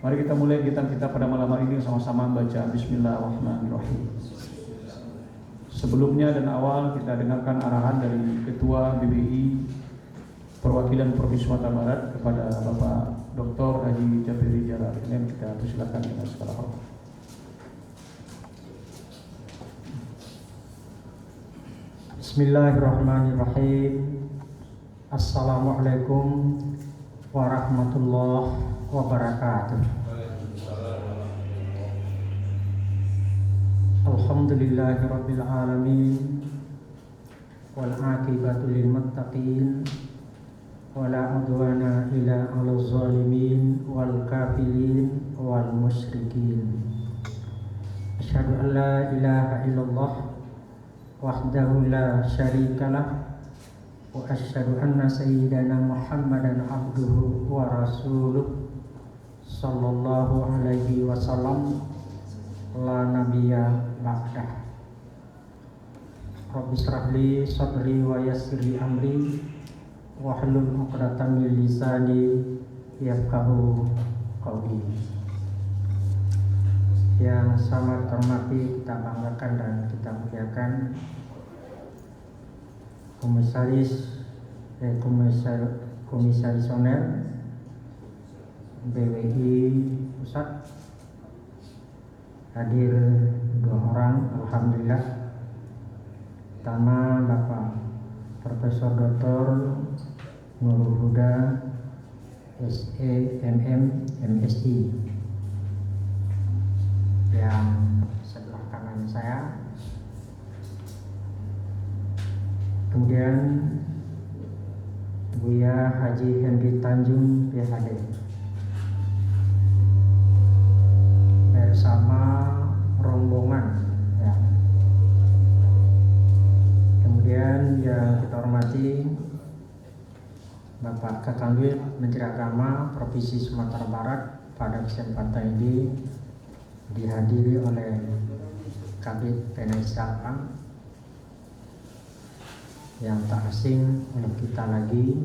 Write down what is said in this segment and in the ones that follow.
Mari kita mulai kita pada malam hari ini sama-sama baca Bismillahirrahmanirrahim. Sebelumnya dan awal kita dengarkan arahan dari Ketua BBI Perwakilan Provinsi Sumatera Barat kepada Bapak Dr. Haji Jabiri Jalal. Kita persilakan dengan segala hormat. Bismillahirrahmanirrahim. Assalamualaikum warahmatullahi wabarakatuh. Alhamdulillahirabbil alamin wal aqibatu lil muttaqin wala udwana illa 'alal zalimin wal kafirin wal musyrikin. Asyhadu an la ilaha illallah wahdahu la syarikalah wa asyhadu anna sayyidana Muhammadan abduhu wa rasuluh sallallahu alaihi wasallam la nabiyya ba'dah. Rabbi shrah li sadri wa yassir li amri wahlul 'uqdatam min lisani yafqahu qawli. Yang sangat terhormati, kita banggakan dan kita muliakan komisarisioner BWI Pusat, hadir 2 orang, alhamdulillah. Pertama Bapak Profesor Dr. Nurul Huda SEMM MSI yang sebelah kanan saya. Kemudian Buya Haji Henry Tanjung PhD bersama rombongan ya. Kemudian yang kita hormati Bapak Kakanwil Menteri Agama Provinsi Sumatera Barat, pada kesempatan ini dihadiri oleh Kabid Penais Sapang yang tak asing oleh kita lagi,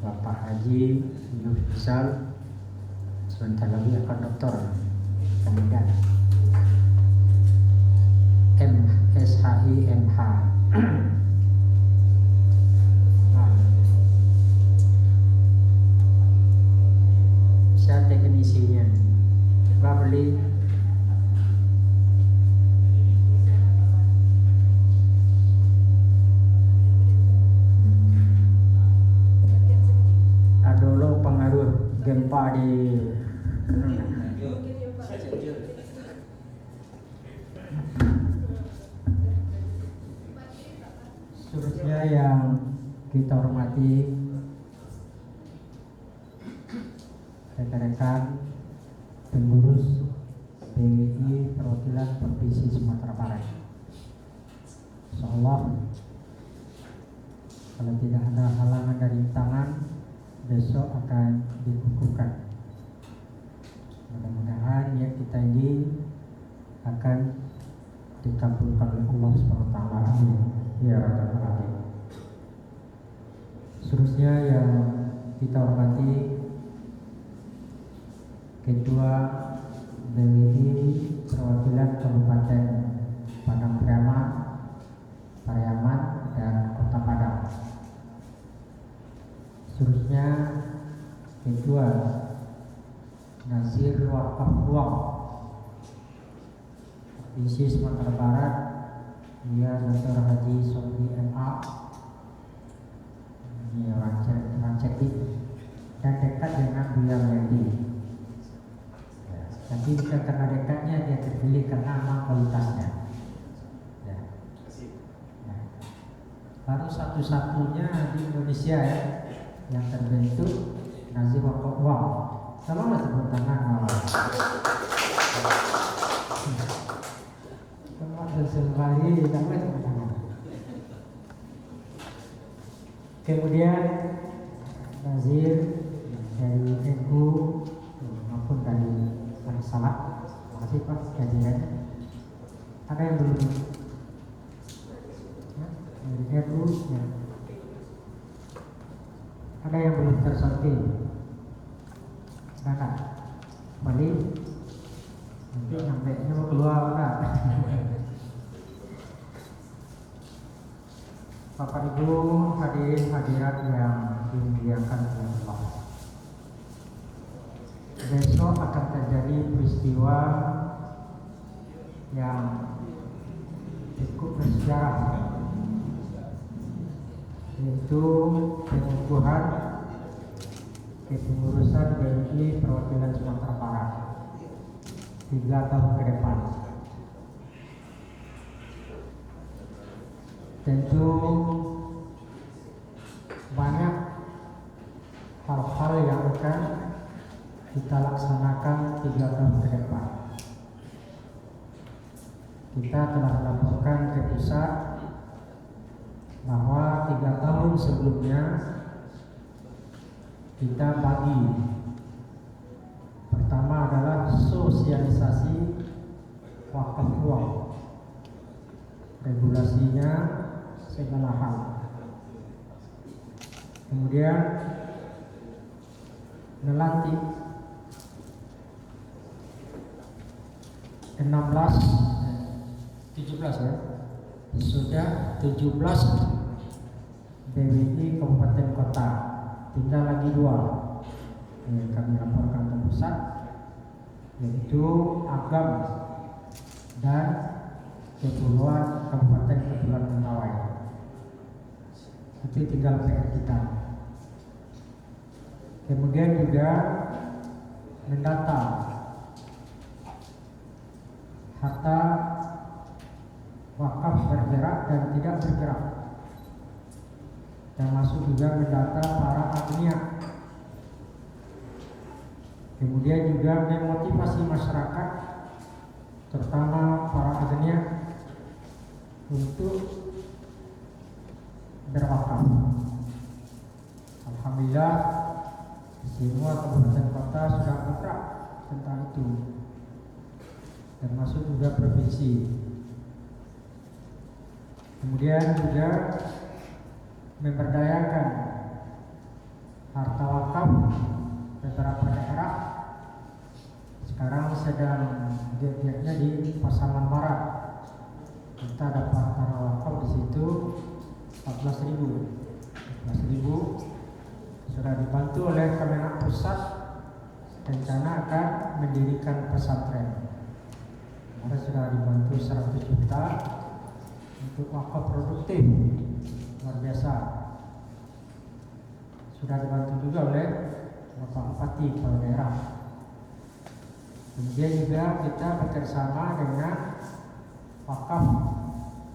Bapak Haji Yufizal, sebentar lagi akan doktor, kemudian MSHI MH. Saya teknisinya Babli. Adolo pengaruh gempa di seterusnya yang kita hormati rekan-rekan pengurus BWI Perwakilan Provinsi Sumatera Barat. Insyaallah kalau tidak ada halangan dari tangan, besok akan dikukuhkan. Mudah-mudahan ya kita ini akan dikabulkan oleh Allah SWT. Ya Rabbal Alamin. Seterusnya yang kita hormati Ketua BWI Perwakilan Kabupaten Padang Pariaman dan Kota Padang. Seterusnya Ketua Nazir Wakaf Uang Provinsi Sumatera Barat, dia Dr. Haji Sobri MA, ini Ranceti, dan dekat dengan Buya Meldi. Tapi bukan karena dekatnya dia terpilih, karena memang kualitasnya. Ya. Ya. Baru satu-satunya di Indonesia ya yang terbentuk Nazir Wakaf Uang. Tolonglah tepuk tangan malam. Kalau sesuai tolonglah tepuk tangan. Kemudian Nazir dari NU maupun dari Salah. Terima kasih Pak kehadirannya. Ada yang belum? Dari NU ya. Ada yang belum tersortir? Silakan. balik nanti sampai mau keluar kan. Bapak Ibu hadirin hadirat yang dimuliakan oleh Allah, besok akan terjadi peristiwa yang cukup bersejarah, yaitu pengukuhan kepengurusan BNI perwakilan Sumatera Barat 3 tahun ke depan. Tentu banyak hal-hal yang akan kita laksanakan 3 tahun ke depan. Kita telah melaporkan ke pusat bahwa 3 tahun sebelumnya kita bagi. Pertama adalah sosialisasi wakaf uang, regulasinya, segala hal. Kemudian melantik 17 ya, sudah 17 BWI kabupaten kota, tinggal lagi 2 yang kami laporkan ke pusat, yaitu Agam dan Kepulauan Kabupaten Kepulauan Mentawai. Itu tinggal PR kita. Kemudian juga mendata harta wakaf bergerak dan tidak bergerak, termasuk juga mendata para agniya. Kemudian juga memotivasi masyarakat, terutama para agniya, untuk berwakaf. Alhamdulillah, semua kabupaten kota sudah bergerak tentang itu, termasuk juga provinsi. Kemudian juga memberdayakan harta wakaf beberapa daerah. Sekarang sedang giat-giatnya di Pasaman Barat. Kita dapat harta wakaf di situ 14.000 sudah dibantu oleh Kemenak Pusat, rencana akan mendirikan pesantren. Kita sudah dibantu 100 juta untuk wakaf produktif, luar biasa. Sudah dibantu juga oleh Bapak Bupati kepala daerah. Kemudian juga kita bekerjasama dengan wakaf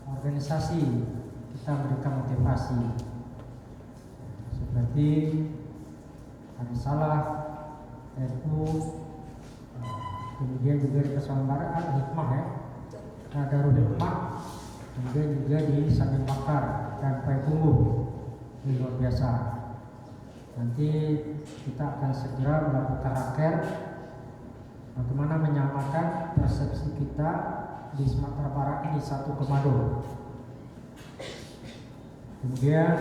organisasi, kita memberikan motivasi seperti Hari Salah, RU, kemudian juga di Pasaman Barat Al-Hikmah ya, Darul Hikmah, kemudian juga di Sambil Bakar dan Payakumbuh. Ini luar biasa. Nanti kita akan segera melakukan raker bagaimana menyamakan persepsi kita di Sumatera Barat ini satu komando. Kemudian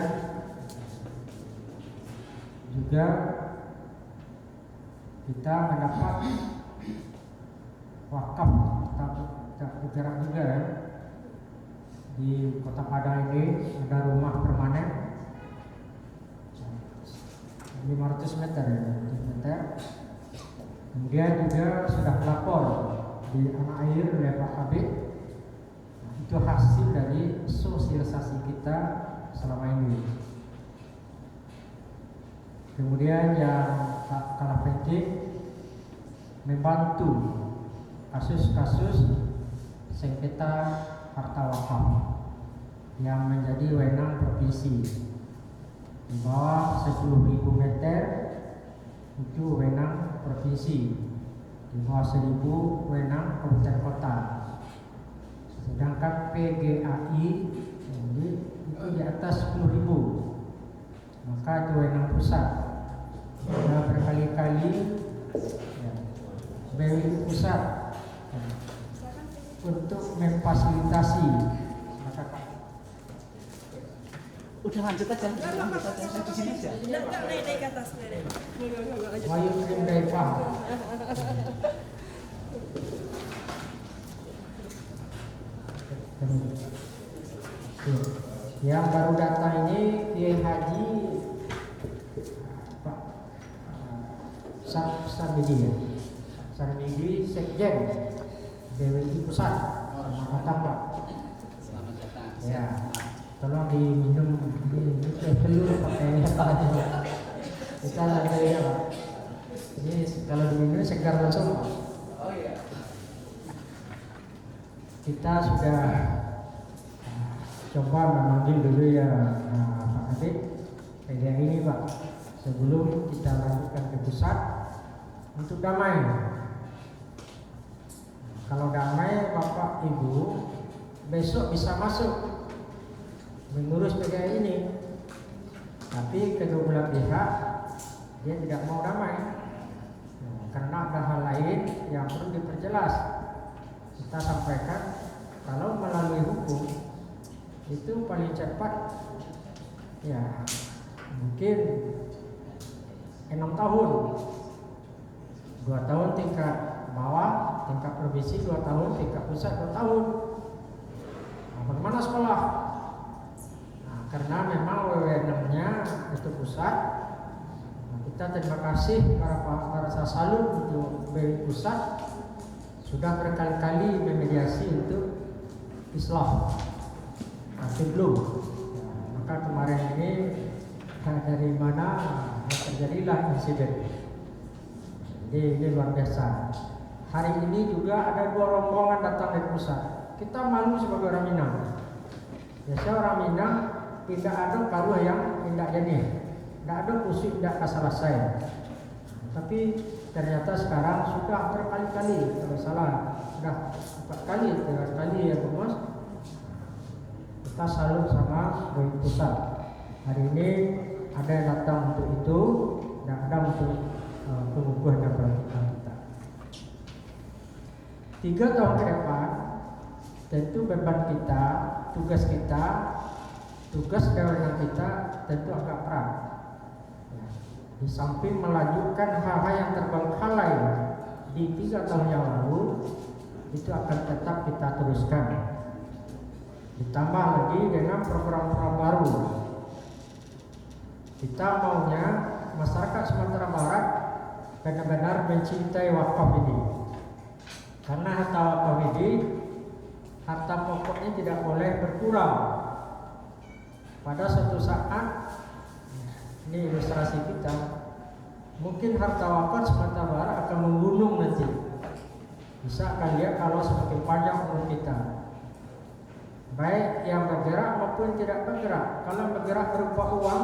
juga kita mendapat wakaf kita bergerak juga ya. Di Kota Padang ini ada rumah permanen 500 meter ya, 500 meter. Kemudian juga sudah melapor di Tanah Air oleh Pak Kabit. Itu hasil dari sosialisasi kita selama ini. Kemudian yang tak kalah penting, membantu kasus-kasus sengketa harta wakaf yang menjadi wewenang provinsi. Di bawah 10.000 meter itu wewenang provinsi, di bawah 1.000 wewenang kabupaten kota. Sedangkan PGAI itu di atas 10.000, maka itu wewenang pusat. Sudah berkali-kali ya, BWI pusat ya, untuk memfasilitasi masyarakat. Udah lanjut aja. Saya di sini aja. Enggak naik ke atas. Enggak. Wayu dari Pak. Yang baru datang ini Kiai Haji Pak Sarmidi ya. Sarmidi Sekjen BWI Pusat. Selamat datang Pak. Selamat datang. Ya, tolong diminum ini telur pakai apa aja. Kita lantai ya Pak. Ini kalau diminum segar langsung Pak. Oh iya. Kita sudah coba memanggil dulu ya Pak Adit media ini Pak sebelum kita lanjutkan ke pusat untuk damai. Kalau damai Bapak Ibu besok bisa masuk mengurus PGI ini, tapi kedua belah pihak dia tidak mau damai karena ada hal lain yang perlu diperjelas. Kita sampaikan kalau melalui hukum itu paling cepat ya mungkin 6 tahun, 2 tahun tingkat bawah, tingkat provinsi 2 tahun, tingkat pusat 2 tahun. Nah, bagaimana sekolah? Nah, karena memang wewenangnya itu pusat. Nah, kita terima kasih para salut untuk BWI pusat sudah berkali-kali memediasi untuk islah. Tapi belum. Nah, maka kemarin ini dari mana terjadilah insiden. Ini luar biasa. Hari ini juga ada 2 rombongan datang dari pusat. Kita malu sebagai orang Minang. Biasa orang Minang tidak ada karuh yang tidak jadi, tidak ada kusik, tidak kasalasai. Tapi ternyata sekarang sudah berkali-kali, kalau salah sudah 4 kali, 3 kali ya Bos. Kita salut sama BWI pusat. Hari ini ada yang datang untuk itu dan ada untuk pengukuhan dan pelantikan kita. 3 tahun ke depan tentu beban kita, tugas kewenangan kita tentu agak berat. Di samping melanjutkan hal-hal yang terbengkalai di 3 tahun yang lalu, itu akan tetap kita teruskan. Ditambah lagi dengan program-program baru. Kita maunya masyarakat Sumatera Barat benar-benar mencintai wakaf ini. Karena harta wakaf ini, harta pokoknya tidak boleh berkurang. Pada suatu saat, ini ilustrasi kita, mungkin harta wakaf Sumatera Barat akan menggunung nanti. Bisa akan lihat kalau semakin panjang umur kita, baik yang bergerak maupun tidak bergerak. Kalau bergerak berupa uang,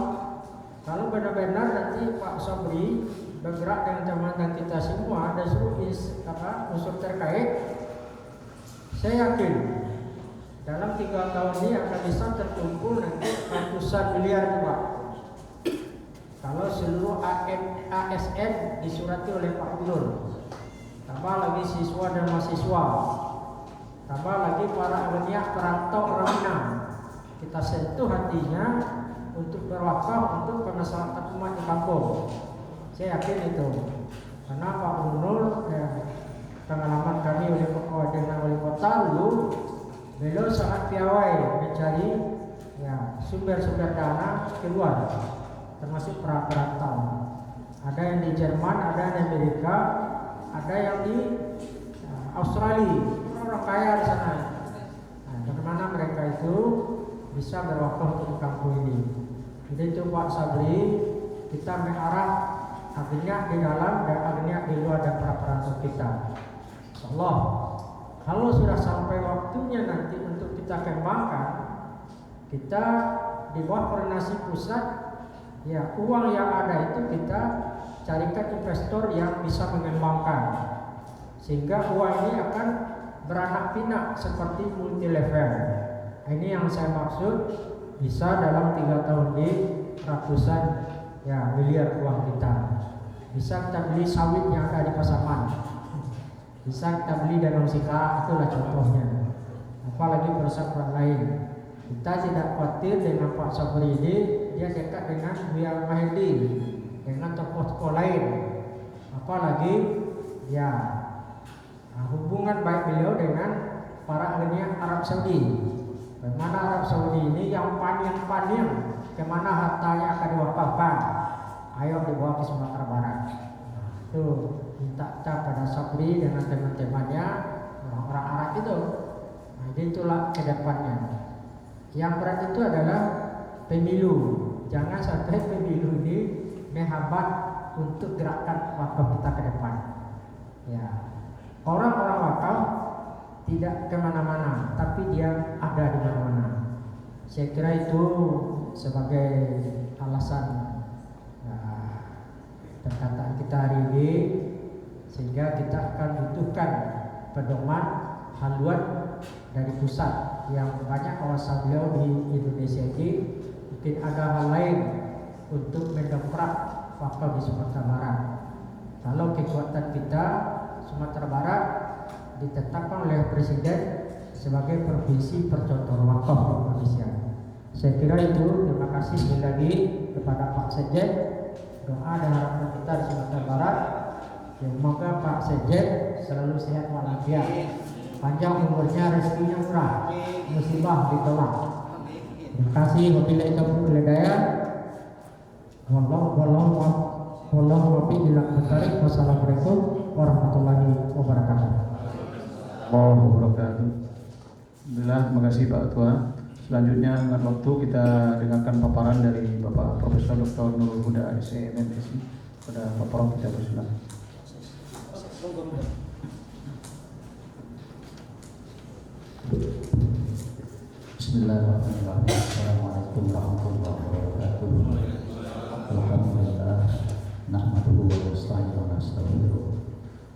kalau benar-benar nanti Pak Sabri bergerak dengan teman-teman kita semua dan seluruh unsur terkait, saya yakin dalam 3 tahun ini akan bisa terkumpul nanti ratusan miliar juga. Kalau seluruh ASN disurati oleh Pak Gubernur, tambah lagi siswa dan mahasiswa, tambah lagi para agniak perantau orang Minang, kita sentuh hatinya untuk berwakaf untuk kemaslahatan umat di kampung. Saya yakin itu, karena Pak Gubernur pengalaman kami dengan wali kota dulu, beliau sangat piawai mencari sumber-sumber dana keluar, termasuk perantau. Ada yang di Jerman, ada yang di Amerika, ada yang di Australia, orang kaya di sana. Nah, bagaimana mereka itu bisa berwakaf di kampung ini? Jadi itu Pak Sabri, kita mengarah agniak di dalam dan agniak di luar dan para perantau kita. Insyaallah, kalau sudah sampai waktunya nanti untuk kita kembangkan, kita di bawah koordinasi pusat, ya uang yang ada itu kita carikan investor yang bisa mengembangkan, sehingga uang ini akan beranak pinak seperti multi level. Ini yang saya maksud, bisa dalam 3 tahun di ratusan miliar uang kita. Bisa kita beli sawit yang ada di Pasaman, bisa kita beli danau Sika, itulah contohnya. Apalagi perusahaan lain. Kita tidak khawatir dengan Pak Sabri ini, dia dekat dengan Buya Mahdi, dengan tokoh-tokoh lain. Apalagi ya hubungan baik beliau dengan para ahli Arab Saudi. Bagaimana Arab Saudi ini yang panjang kemana hartanya akan diwakafkan, ayo dibawa ke Sumatera Barat. Itu minta pada Sabri dengan teman-temannya orang-orang Arab itu. Nah, jadi itulah ke depannya. Yang berat itu adalah pemilu. Jangan sampai pemilu ini menghambat untuk gerakan wakaf kita ke depan. Ya, orang-orang wakaf tidak kemana-mana, tapi dia ada di mana-mana. Saya kira itu sebagai alasan perkataan kita hari ini, sehingga kita akan butuhkan pedoman haluan dari pusat yang banyak kawasan beliau di Indonesia ini. Mungkin ada hal lain untuk mendongkrak wakaf di Sumatera Barat. Kalau kekuatan kita Sumatera Barat ditetapkan oleh Presiden sebagai provinsi percontohan wakaf di Indonesia. Saya kira itu. Terima kasih sekali lagi kepada Pak Sekjen. Doa dan harapan kita di Sumatera Barat, semoga Pak Sekjen selalu sehat walafiat, panjang umurnya, rezekinya murah, musibah ditolak. Terima kasih. Wabillahi taufiq wal hidayah. Wassalamualaikum warahmatullahi wabarakatuh. Alhamdulillah, terima kasih Pak Ketua. Selanjutnya dengan waktu kita dengarkan paparan dari Bapak Profesor Dr. Nurul Huda SMMSI. Pada paparan kita bersilakan. Bismillahirrahmanirrahim. Assalamualaikum warahmatullahi wabarakatuh. Alhamdulillah, nahmaduhu wa nasta'inuhu wa nastaghfiruh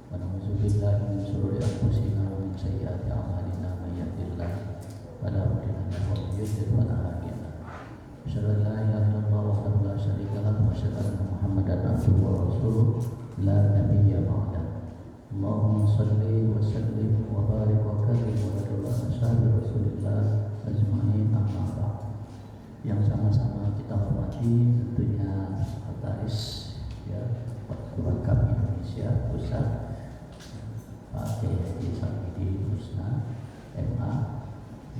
wa na'udzu billahi min shururi anfusina wa min sayyiati a'malina, may yahdihillahu fala mudilla lahu wa may yudlil fala hadiya lahu. Asyhadu an la ilaha illallah wahdahu la syarika lahu wa asyhadu anna Muhammadan abduhu wa rasuluh la nabiyya ba'dahu. Allahumma shalli wa sallim wa barik wa karim wa ala ashabi Rasulillah ajma'in, amma ba'd. Yang sama-sama kita hormati tentunya Sekretaris ya Wakaf Indonesia Pusat, Pak Kiai Samidi Husna MA.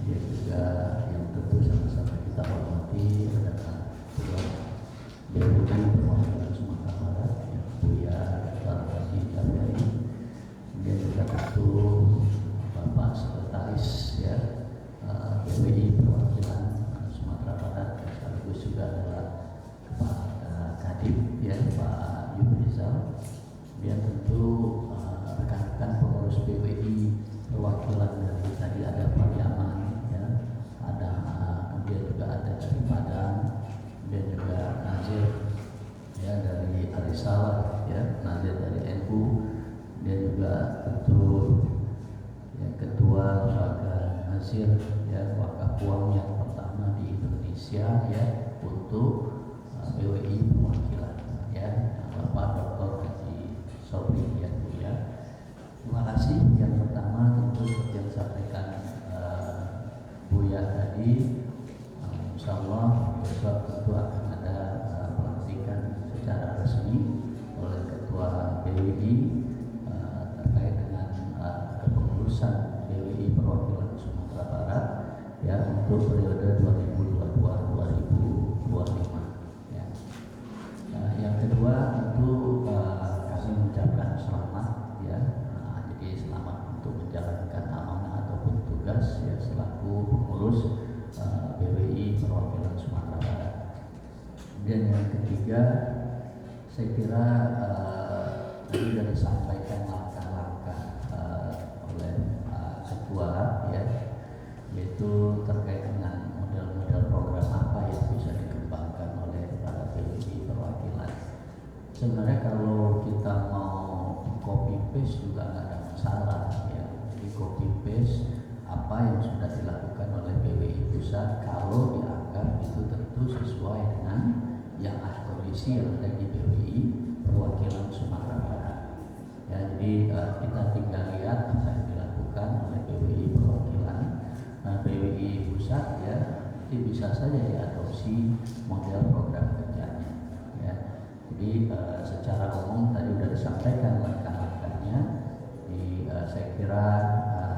Dia juga yang tentu sama-sama kita hormati adalah Ketua BPI Perwakilan Sumatera Barat yang Buya Dr. Haji Jaberi. Dia juga tentu Bapak Sekretaris ya BPI Perwakilan Sumatera Barat, sekaligus juga adalah Pak Kadip ya Pak Yubrizal. Dia tentu rekan-rekan pengurus BPI perwakilan dari tadi ada Pak Yaman ya, ada dia juga ada dari Padang, dia juga Nazir ya dari Arisalah ya, Nazir dari NU, dia juga tentu ya Ketua Lembaga Nazir ya wakaf uang yang pertama di Indonesia ya untuk BWI perwakilan ya Bapak Dr. Haji Sabri ya Bu ya. Terima kasih. Yang pertama tentu seperti yang disampaikan Buya tadi, insyaallah besok tentu akan ada pelantikan secara resmi oleh Ketua BWI terkait dengan kepengurusan BWI perwakilan Sumatera Barat ya untuk periode 2022-2025 ya. Yang kedua tentu kami mengucapkan selamat ya. Jadi selamat untuk menjalankan amanah ataupun tugas ya selaku pengurus BWI perwakilan Sumatera Barat. Dan yang ketiga, saya kira tadi sudah disampaikan langkah-langkah oleh Ketua ya, yaitu terkait dengan model-model program apa yang bisa dikembangkan oleh para BWI perwakilan. Sebenarnya kalau kita mau copy paste juga nggak ada masalah ya. Jadi copy paste apa yang sudah dilakukan oleh BWI pusat kalau dianggap itu tentu sesuai dengan yang kondisi yang ada di BWI perwakilan Sumatera Barat. Ya, jadi kita tinggal lihat apa yang dilakukan oleh BWI perwakilan BWI pusat ya nanti bisa saja diadopsi model program kerjanya. Ya. Jadi secara umum tadi sudah disampaikan langkah-langkahnya. Saya kira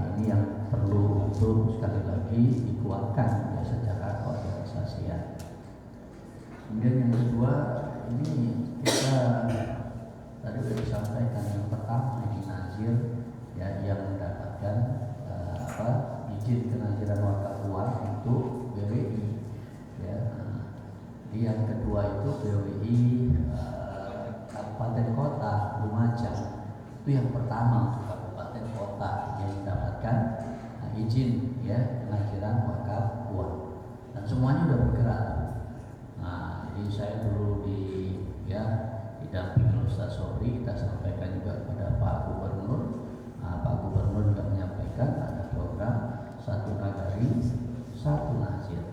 ini yang perlu untuk sekali lagi dikuatkan ya, secara organisasian. Kemudian yang kedua, ini kita tadi sudah disampaikan yang pertama ini nazir ya, yang mendapatkan izin kenaziran wakaf uang untuk BWI ya. Jadi yang kedua itu BWI Kabupaten Kota Lumajang, itu yang pertama untuk kabupaten kota yang mendapatkan izin ya kenaziran wakaf uang, dan semuanya sudah bergerak. Nah, jadi saya dulu didampingi Ustaz Sobri, kita sampaikan juga kepada Pak Gubernur. Pak Gubernur juga menyampaikan ada program satu nagari satu nazir.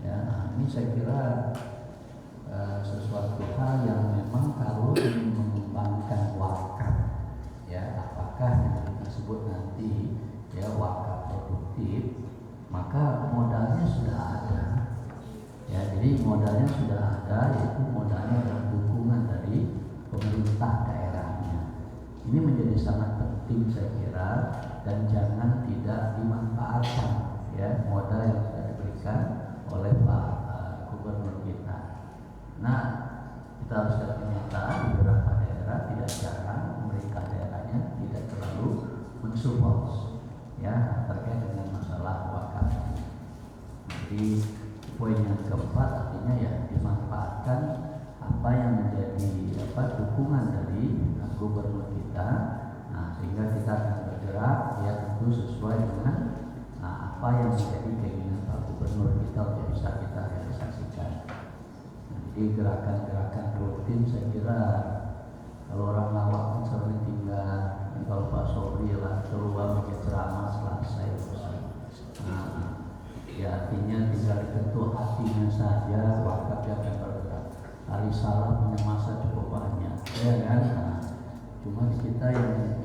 Ya, ini saya kira sesuatu hal yang memang kalau ingin mengembangkan wakaf, ya apakah yang kita sebut nanti ya wakaf produktif, maka modalnya sudah ada. Ya, jadi modalnya sudah ada, yaitu modalnya adalah dukungan dari pemerintah daerahnya. Ini menjadi sangat penting saya kira, dan jangan tidak dimanfaatkan ya modal yang sudah diberikan oleh Pak Gubernur kita. Nah, kita harus lihat nyata di beberapa daerah tidak jarang pemerintah daerahnya tidak terlalu mensupport ya terkait dengan masalah wakaf. Jadi poin yang keempat artinya ya dimanfaatkan apa yang menjadi dukungan dari gubernur kita, sehingga kita akan bergerak ya tentu sesuai dengan apa yang menjadi keinginan Pak Gubernur kita untuk bisa kita realisasikan. Jadi gerakan-gerakan rutin saya kira kalau orang lawak kan sering tinggal, kalau Pak Sobri lah keluar bikin ceramah selesai. Ya artinya tinggal dikentuh hatinya saja, wakafnya akan bergerak. Ali Salah punya masa cukup banyak, ya kan? Cuma kita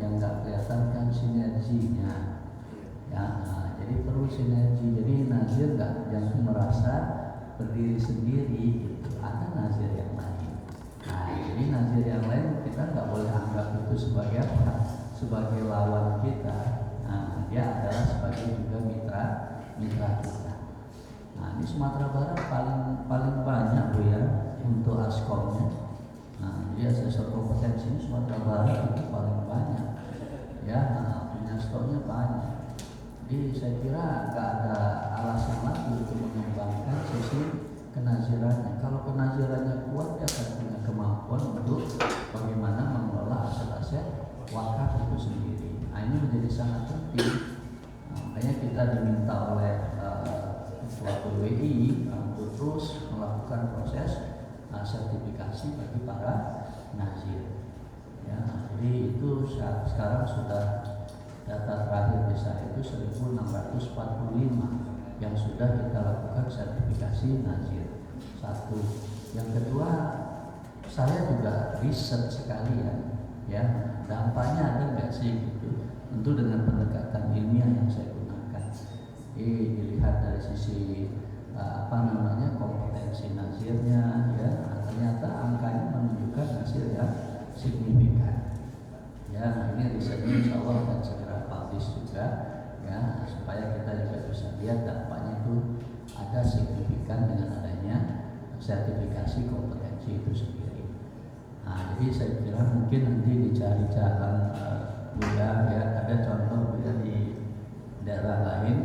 yang nggak kelihatan kan sinerginya, ya. Jadi perlu sinergi. Jadi nazir jangan merasa berdiri sendiri, gitu. Ada nazir yang lain. Jadi nazir yang lain kita nggak boleh anggap itu sebagai sebagai lawan kita. Dia adalah sebagai juga mitra kita. Ini Sumatera Barat paling banyak Bu ya untuk askomnya. Jadi asesor kompetensi Sumatera Barat itu paling banyak ya, punya stoknya banyak. Jadi saya kira nggak ada alasan lagi untuk mengembangkan sisi kenazirannya. Kalau kenazirannya kuat, dia akan punya kemampuan untuk bagaimana mengelola aset-aset wakaf itu sendiri. Ini menjadi sangat penting. Makanya kita diminta oleh Ketua BWI untuk terus melakukan proses sertifikasi bagi para nazir. Ya, jadi itu sekarang sudah data terakhir di saya itu 1.645 yang sudah kita lakukan sertifikasi nazir. Satu. Yang kedua, saya juga riset sekalian, ya dampaknya ada nggak sih gitu. Tentu dengan pendekatan ilmiah yang saya gunakan. Dilihat dari sisi kompetensi nazirnya, ya ternyata angkanya menunjukkan hasil yang signifikan. Ya, ini risetnya insya Allah akan segera publish juga, ya supaya kita juga bisa lihat dampaknya itu ada signifikan dengan adanya sertifikasi kompetensi itu sendiri. Jadi saya kira mungkin nanti dicari jalan ya ada contoh ya di daerah lain.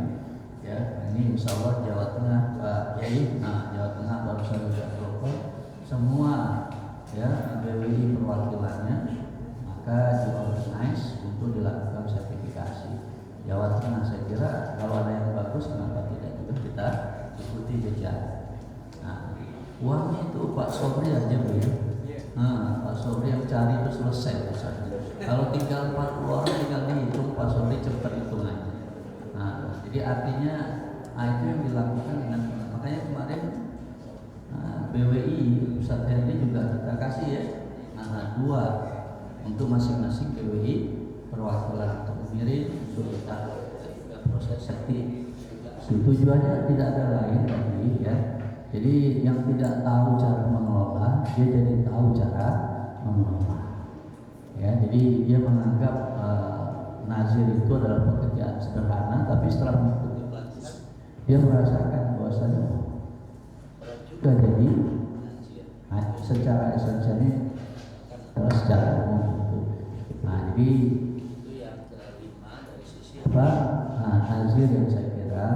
Ya, ini insya Allah Jawa Tengah Pak Yai, Jawa Tengah baru saja global semua ya BWI perwakilannya, maka diorganize untuk dilakukan sertifikasi. Jawa Tengah saya kira kalau ada yang bagus kenapa tidak juga kita ikuti jejak. Uangnya itu Pak Sobri aja Bu ya. Pak Sobri yang cari itu selesai misalnya. Kalau tinggal 40 orang tinggal dihitung, Pak Sobri cepat hitungannya. Jadi artinya itu yang dilakukan dengan makanya kemarin BWI Ustadz Henry juga kita kasih ya 2 untuk masing-masing BWI perwakilan untuk mengirim untuk kita proses sertifikasi Tujuannya tidak ada lain lagi ya. Jadi yang tidak tahu cara mengelola, dia jadi tahu cara mengelola. Ya, jadi dia menganggap nazir itu adalah pekerjaan sederhana, tapi setelah mengikuti pelatihan, dia merasakan bahwasanya juga jadi secara esensialnya adalah secara umum itu. Nah, jadi itu yang kelima dari sisi apa? Nazir yang saya kira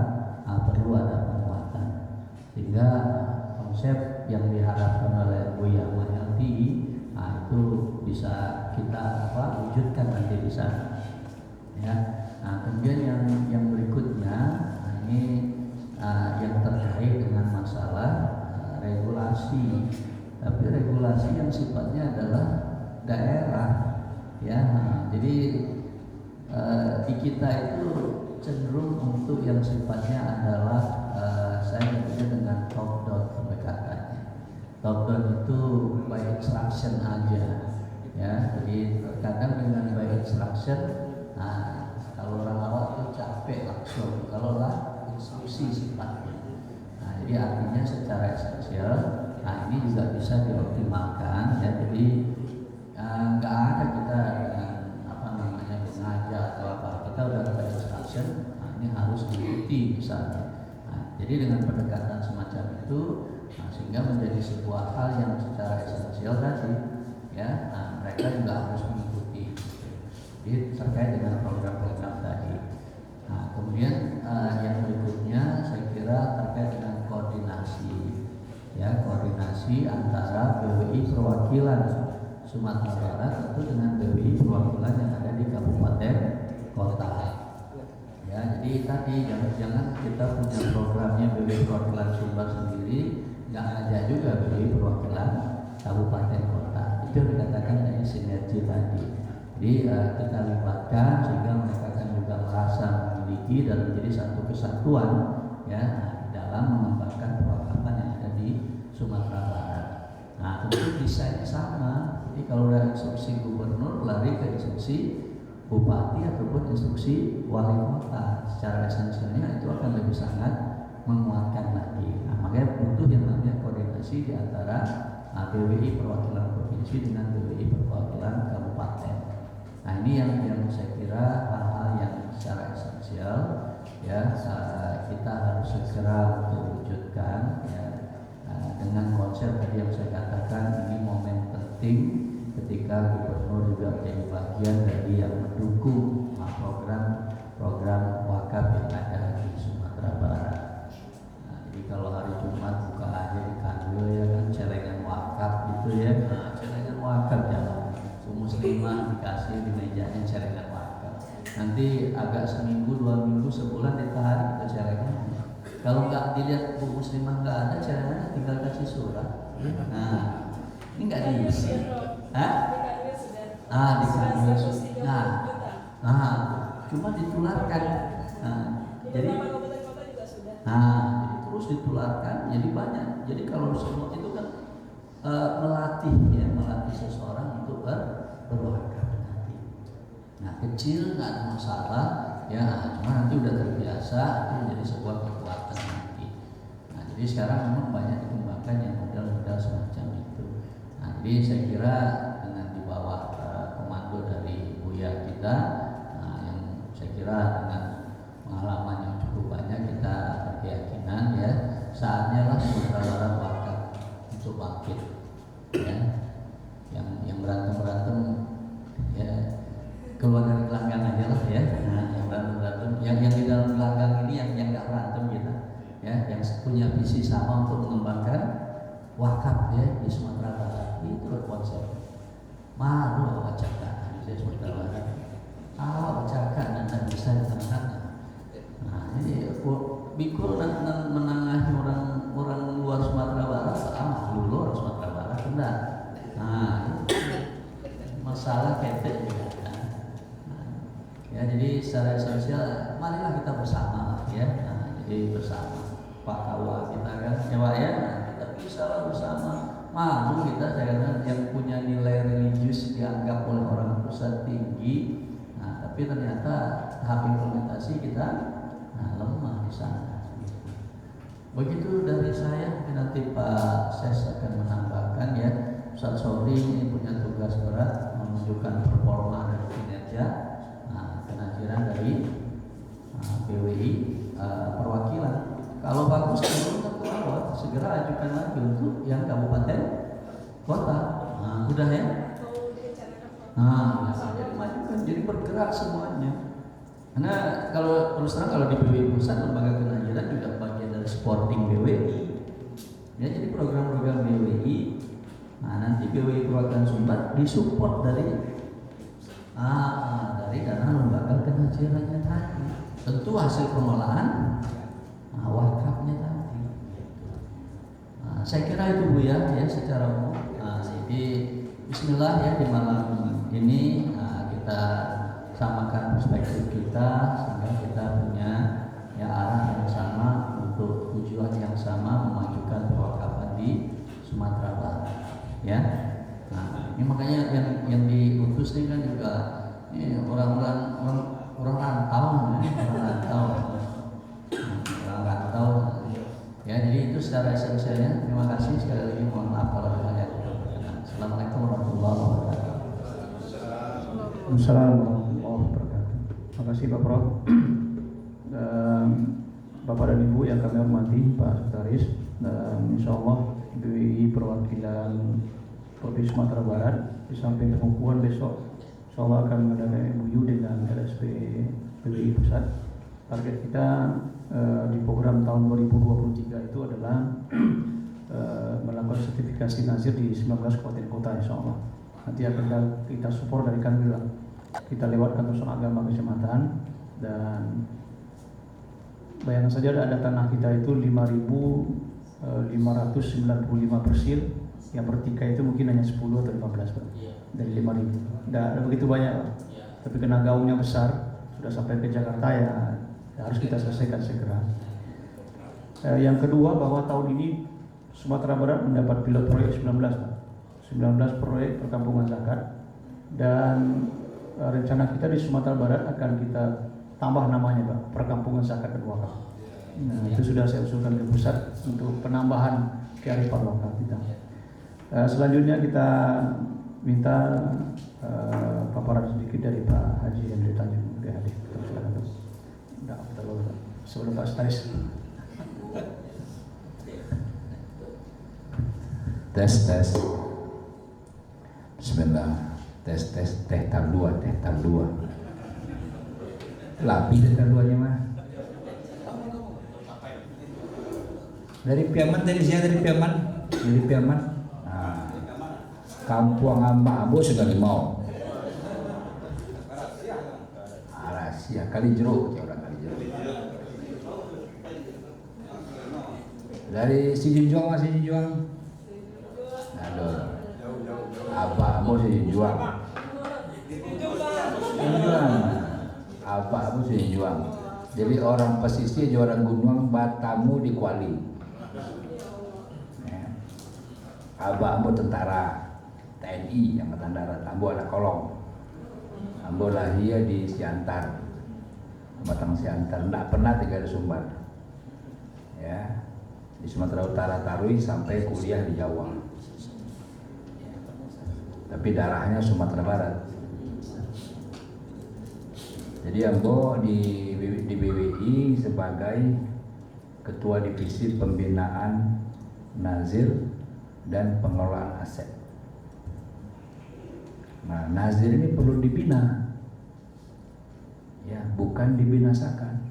perlu ada penguatan, sehingga konsep yang diharapkan oleh Buya Mahyalti itu bisa kita wujudkan nanti di sana. Ya. Nah, kemudian yang berikutnya ini yang terkait dengan masalah regulasi, tapi regulasi yang sifatnya adalah daerah. Ya, jadi di kita itu cenderung untuk yang sifatnya adalah saya menyebutnya dengan top down pendekatannya. Top down itu by instruction aja, ya. Jadi terkadang dengan by instruction, kalau orang awal itu capek langsung, kalau lah instruksi sifatnya. Nah, jadi artinya secara esensial, ini juga bisa dioptimalkan, ya. Jadi nggak ada kita sengaja atau apa, kita udah ada instruction, ini harus diikuti misalnya. Jadi dengan pendekatan semacam itu, sehingga menjadi sebuah hal yang secara esensial tadi, ya, mereka juga harus mengikuti. Jadi terkait dengan program-program tadi. Kemudian yang berikutnya saya kira terkait dengan koordinasi, ya, koordinasi antara BWI perwakilan Sumatera Barat tentu dengan BWI perwakilan yang ada di kabupaten kota. Ya, jadi tadi jangan kita punya programnya BWI perwakilan Sumbar sendiri, nggak ada juga BWI perwakilan kabupaten kota. Itu yang dikatakan dari sinergi tadi. Jadi kita libatkan sehingga mereka akan juga merasa memiliki dan menjadi satu kesatuan, ya, dalam mengembangkan perwakapan yang ada di Sumatera Barat. Nah, tentu desainnya sama. Jadi kalau ada instruksi gubernur lari ke instruksi bupati ataupun instruksi wali kota, secara esensialnya itu akan lebih sangat menguatkan lagi. Nah, makanya butuh yang namanya koordinasi di antara BWI perwakilan provinsi dengan BWI perwakilan kabupaten. Nah, ini yang saya kira hal-hal yang secara esensial, ya, kita harus segera untuk wujudkan, ya, dengan konsep tadi yang saya katakan, ini momen penting ketika gubernur juga menjadi bagian dari yang mendukung program wakaf yang ada di Sumatera Barat. Nah, jadi kalau hari Jumat buka aja di kanwil, ya kan, celengan wakaf gitu, ya, celengan wakaf jalan. Muslimah dikasih di mejanya celengan wakaf. Nanti agak seminggu, 2 minggu, sebulan ditarik itu celengan. Kalau nggak dilihat Bu Muslimah nggak ada celengannya, tinggal kasih surat. Nah, ini nggak diisi. Di kanwil sudah. Nah, cuma ditularkan. Jadi terus ditularkan, jadi banyak. Jadi kalau semua itu kan melatih seseorang untuk berwakaf nanti. Nah, kecil nggak ada masalah, ya, cuma nanti udah terbiasa itu menjadi sebuah kekuatan nanti. Nah, jadi sekarang memang banyak dikembangkan yang model-model semacam itu. Nah, jadi saya kira dengan di bawah komando dari Buya kita, yang saya kira dengan pengalaman yang cukup banyak, kita berkeyakinan, ya, saatnya lah Sumatera Barat wakaf untuk bangkit, ya. Yang berantem, ya, keluar dari gelanggang aja lah, ya. Nah, yang berantem, yang di dalam gelanggang ini yang nggak berantem kita, ya, yang punya visi sama untuk mengembangkan wakaf, ya, di Sumatera Barat. Itu konsep. Malu bacakan di Sumatera Barat. Bacakan Anda bisa di tengah-tengah. Nah, ini Bikul menengahi orang luar Sumatera Barat, malu orang Sumatera Barat, benar. Nah, masalah ketek juga. Ya, jadi secara esensial, marilah kita bersama, ya. Nah, jadi bersama Pak Kawa kita kan, ya, kita bisa lah bersama. Malu kita, saya katakan, yang punya nilai religius dianggap oleh orang pusat tinggi, tapi ternyata tahap implementasi kita lemah di sana. Begitu dari saya, mungkin nanti Pak Ses akan menambahkan ya. Ustaz Sori ini punya tugas berat menunjukkan performa dan kinerja kenaziran dari BWI perwakilan. Kalau bagus untuk awal segera ajukan lagi untuk yang kabupaten kota. Udah ya. Jadi majukan, jadi bergerak semuanya. Karena kalau terus terang kalau di BWI pusat lembaga kenaziran juga bagian dari supporting BWI. Ya, jadi program-program BWI. Nanti BWI perwakilan Sumbar disupport dari dana lembaga kenazirannya tadi. Tentu hasil pengelolaan wakafnya tadi. Saya kira itu Bu ya secara umum. Jadi Bismillah ya, di malam ini kita samakan perspektif kita sehingga kita punya arah yang sama untuk tujuan yang sama, memajukan perwakafan di Sumatera Barat ya. Ini makanya yang diutus ini kan juga orang rantau ya. Jadi itu secara esensialnya. Terima kasih sekali lagi, mohon maaf kalau ada yang berkenan. Assalamualaikum warahmatullahi wabarakatuh. Assalamualaikum warahmatullahi wabarakatuh. Terima kasih Pak Prof. Bapak dan Ibu yang kami hormati, Pak Sekretaris, dan insya Allah BWI perwakilan Provinsi Sumatera Barat di samping pengukuhan besok insya Allah akan mengadakan MOU dengan LSP BWI Pusat. Target kita di program tahun 2023 itu adalah melakukan sertifikasi nazir di 19 kabupaten kota insya Allah. Nanti akan kita support dari Kanwil, kita lewatkan unsur agama kecamatan, dan bayangkan saja ada tanah kita itu 5.595 persil, yang bertikai itu mungkin hanya 10 atau 15 Pak. Dari 5.000 tidak ada begitu banyak Pak. Tapi karena gaungnya besar sudah sampai ke Jakarta ya harus kita selesaikan segera. Yang kedua, bahwa tahun ini Sumatera Barat mendapat pilot proyek 19 Pak. 19 proyek perkampungan zakat, dan rencana kita di Sumatera Barat akan kita tambah namanya Pak, perkampungan zakat dan wakaf. Itu sudah saya usulkan ke pusat untuk penambahan kearifan lokal kita. Selanjutnya kita minta paparan sedikit dari Pak Haji Hendri Tanjung DHD. Silakan Pak. Sebelum Pak Sekretaris. Tes. Bismillah. Tes tar 2. Lapi tar 2-nya mah. Dari Piaman tadi saya dari Piaman. Nah, Kampung Amba Abo sudah mau. Rahasia kali jeruk ya, orang kali jeruk. Dari si Junjong masih Junjong. Aduh. Apa Abo si Junjong. Apa Abo si Junjong. Jadi orang pesisir, orang gunung, Batamu di Kuali. Abah Ambo tentara TNI yang Angkatan Darat, Ambo anak kolong, Ambo lahir di Siantar, Batang Siantar, tidak pernah tinggal di Sumbar, ya, di Sumatera Utara Tarui sampai kuliah di Jawa, tapi darahnya Sumatera Barat. Jadi Ambo di BWI sebagai Ketua Divisi Pembinaan Nazir dan Pengelolaan Aset. Nah, nazir ini perlu dibina, ya, bukan dibinasakan.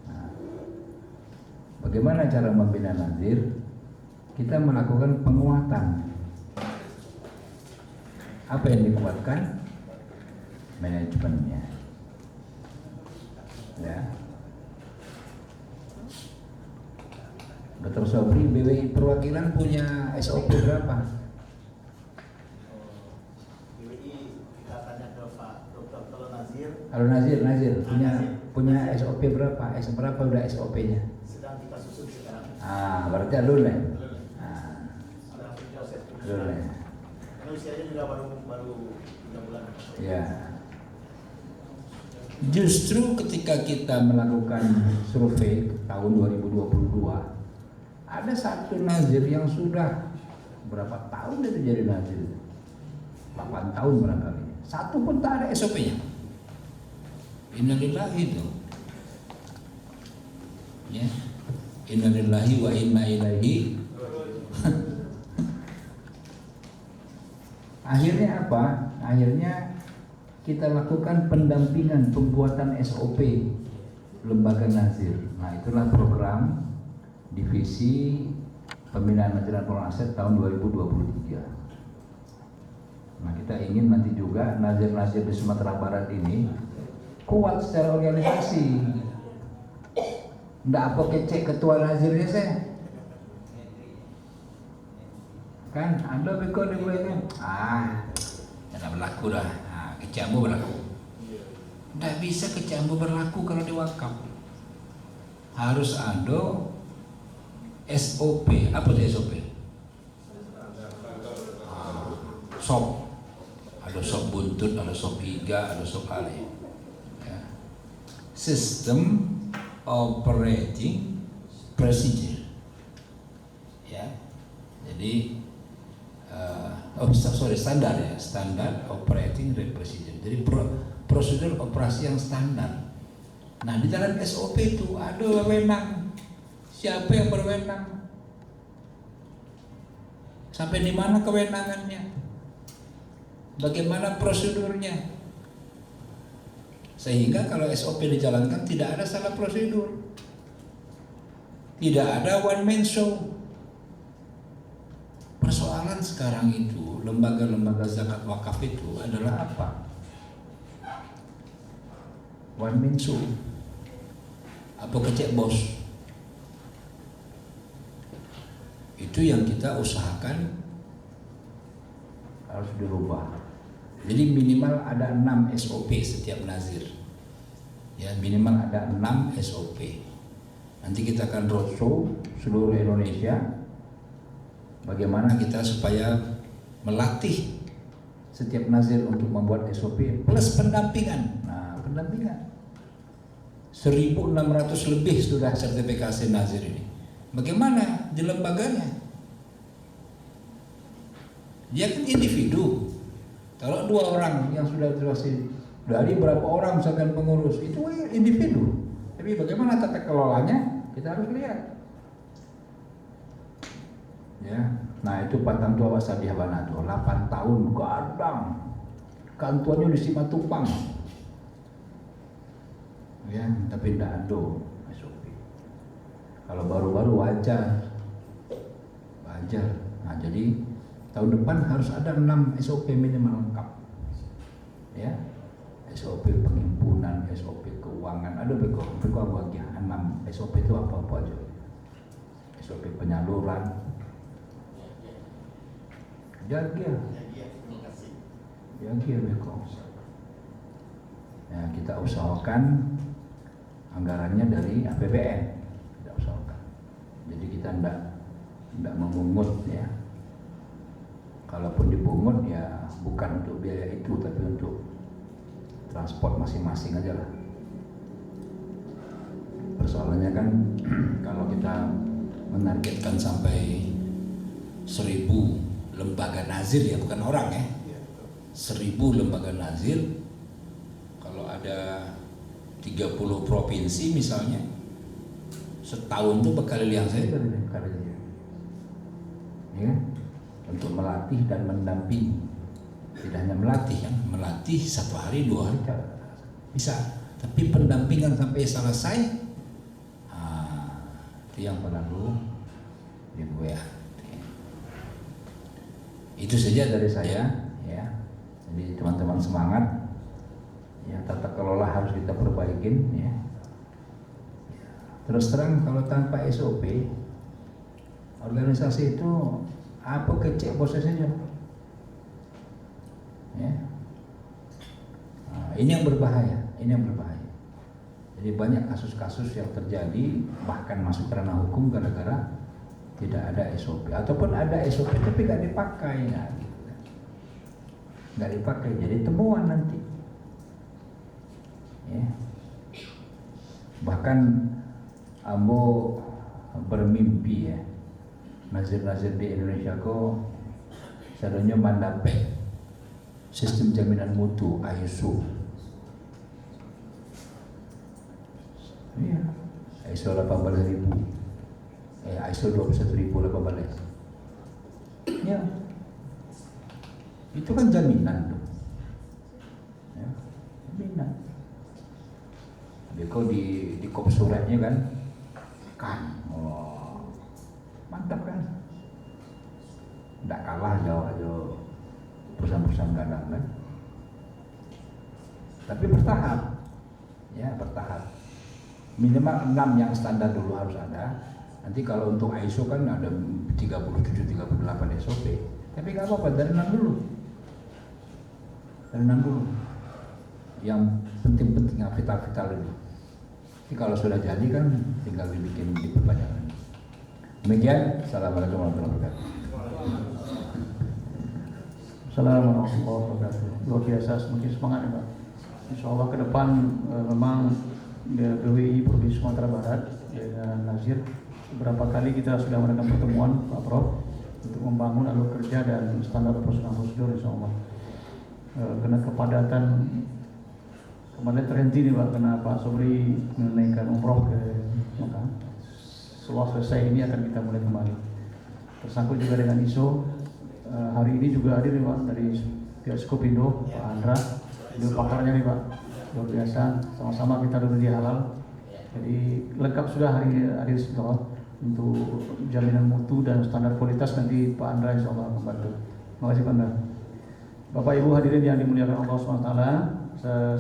Nah, bagaimana cara membina nazir? Kita melakukan penguatan. Apa yang dikuatkan? Manajemennya, ya. Dr. Sobri, BWI perwakilan punya SOP berapa? BWI kita tanya ke Pak Dr. Kalau Nazir punya SOP berapa? Berapa udah SOP-nya? sedang kita susun sekarang. Berarti alun ya? Sedang proses. Alun ya? Karena usianya juga baru 3 bulan. Ya. Justru ketika kita melakukan survei tahun 2022, Ada satu nazir yang sudah berapa tahun itu jadi nazir? 8 tahun barangkali. Satu pun tak ada SOP-nya. Innalillahi itu. Ya. Innalillahi wa inna ilaihi. Akhirnya apa? Akhirnya kita lakukan pendampingan pembuatan SOP lembaga nazir. Nah, itulah program divisi pembinaan nazir dan pengelolaan aset tahun 2023. Nah, kita ingin nanti juga nazir-nazir di Sumatera Barat ini kuat secara organisasi. Nggak apa kecek ketua nazirnya saya. Kan ada beko di bulan jangan berlaku dah. Kecambu berlaku. Nggak bisa kecambu berlaku kalau di wakaf. Harus ada SOP. Apa itu SOP? SOP. Ada SOP buntut, ada SOP iga, ada SOP ale. Ya. System Operating Procedure. Ya. Jadi standar ya, standar operating procedure. Jadi prosedur operasi yang standar. Nah, di dalam SOP itu ada wewenang. Siapa yang berwenang? Sampai di mana kewenangannya? Bagaimana prosedurnya? Sehingga kalau SOP dijalankan tidak ada salah prosedur. Tidak ada one man show. Persoalan sekarang itu, lembaga-lembaga zakat wakaf itu adalah apa? One man show. Apa kecek bos? Itu yang kita usahakan harus dirubah. Jadi minimal ada 6 SOP setiap nazir. Ya, minimal ada 6 SOP. Nanti kita akan roadshow seluruh Indonesia. Bagaimana kita supaya melatih setiap nazir untuk membuat SOP plus pendampingan. Nah, pendampingan 1.600 lebih sudah sertifikasi nazir ini. Bagaimana di lembaganya? Dia kan individu. Kalau 2 orang yang sudah terasi dari berapa orang misalkan pengurus itu individu. Tapi bagaimana tata kelolanya kita harus lihat. Ya, nah itu Patan Tua Wasabiah Banato 8 tahun gadang kantuannya di Simatupang. Ya, tapi tidak ada SOP. Kalau baru-baru wajar. Nah, jadi tahun depan harus ada 6 SOP minimal lengkap. Ya, SOP penghimpunan, SOP keuangan, ada beko bagian 6 SOP itu apa-apa aja. SOP penyaluran. Jagia beko. Ya, kita usahakan anggarannya dari APBN. Kita usahakan. Jadi kita tidak memungut ya. Kalaupun dipungut ya bukan untuk biaya itu, tapi untuk transport masing-masing aja lah. Persoalannya kan kalau kita menargetkan sampai 1.000 lembaga nazir ya, bukan orang ya, 1.000 lembaga nazir. Kalau ada 30 provinsi misalnya, setahun tuh bekal yang saya bekalnya ya, untuk melatih dan mendampingi. Tidak hanya melatih kan, melatih 1 hari 2 hari bisa, tapi pendampingan sampai selesai, itu yang perlu dibuat. Itu saja dari saya ya. Jadi teman-teman semangat ya, tata kelola harus kita perbaikin ya. Terus terang kalau tanpa SOP organisasi itu apa kecek prosesnya ya. Nah, ini yang berbahaya. Jadi banyak kasus-kasus yang terjadi bahkan masuk ranah hukum gara-gara tidak ada SOP, ataupun ada SOP tapi nggak dipakai, nah, gitu. Nggak dipakai, jadi temuan nanti. Ya. Bahkan Ambo bermimpi ya, nazir-nazir di Indonesia kok seharusnya mendapat sistem jaminan mutu ISO. Iya, ISO 18.000, ISO 21.018. Ya, itu kan jaminan tuh. Ya, jaminan. Beko di kop suratnya kan, oh, mantap kan? Tidak kalah jauh perusahaan-perusahaan gadang kan? Tapi bertahap, ya bertahap. Minimal 6 yang standar dulu harus ada. Nanti kalau untuk ISO kan ada 37-38 SOP. Tapi nggak apa-apa, dari 6 dulu. Dari 6 dulu. Yang penting-penting vital-vital dulu. Jadi kalau sudah jadi kan tinggal dibikin diperpanjang. Demikian, assalamualaikum warahmatullahi wabarakatuh. Assalamualaikum warahmatullahi wabarakatuh. Luar biasa, semakin semangat ya Pak. Insya Allah ke depan memang BWI Provinsi Sumatera Barat dengan Nazir beberapa kali kita sudah melakukan pertemuan Pak Prof untuk membangun alur kerja dan standar operasional prosedur Insya Allah. Karena kepadatan kemarin terhenti nih Pak, karena Pak Sobri menunaikan umroh ke Mekah. Setelah selesai ini akan kita mulai kembali. Tersangkut juga dengan ISO. Hari ini juga hadir nih Pak dari pihak Skopindo, Pak Andra, beliau pakarnya nih Pak, luar biasa. Sama-sama kita dulu di halal. Jadi lengkap sudah hari setelah untuk jaminan mutu dan standar kualitas nanti Pak Andra insya Allah membantu. Terima kasih Pak Andra. Bapak Ibu hadirin yang dimuliakan Allah SWT.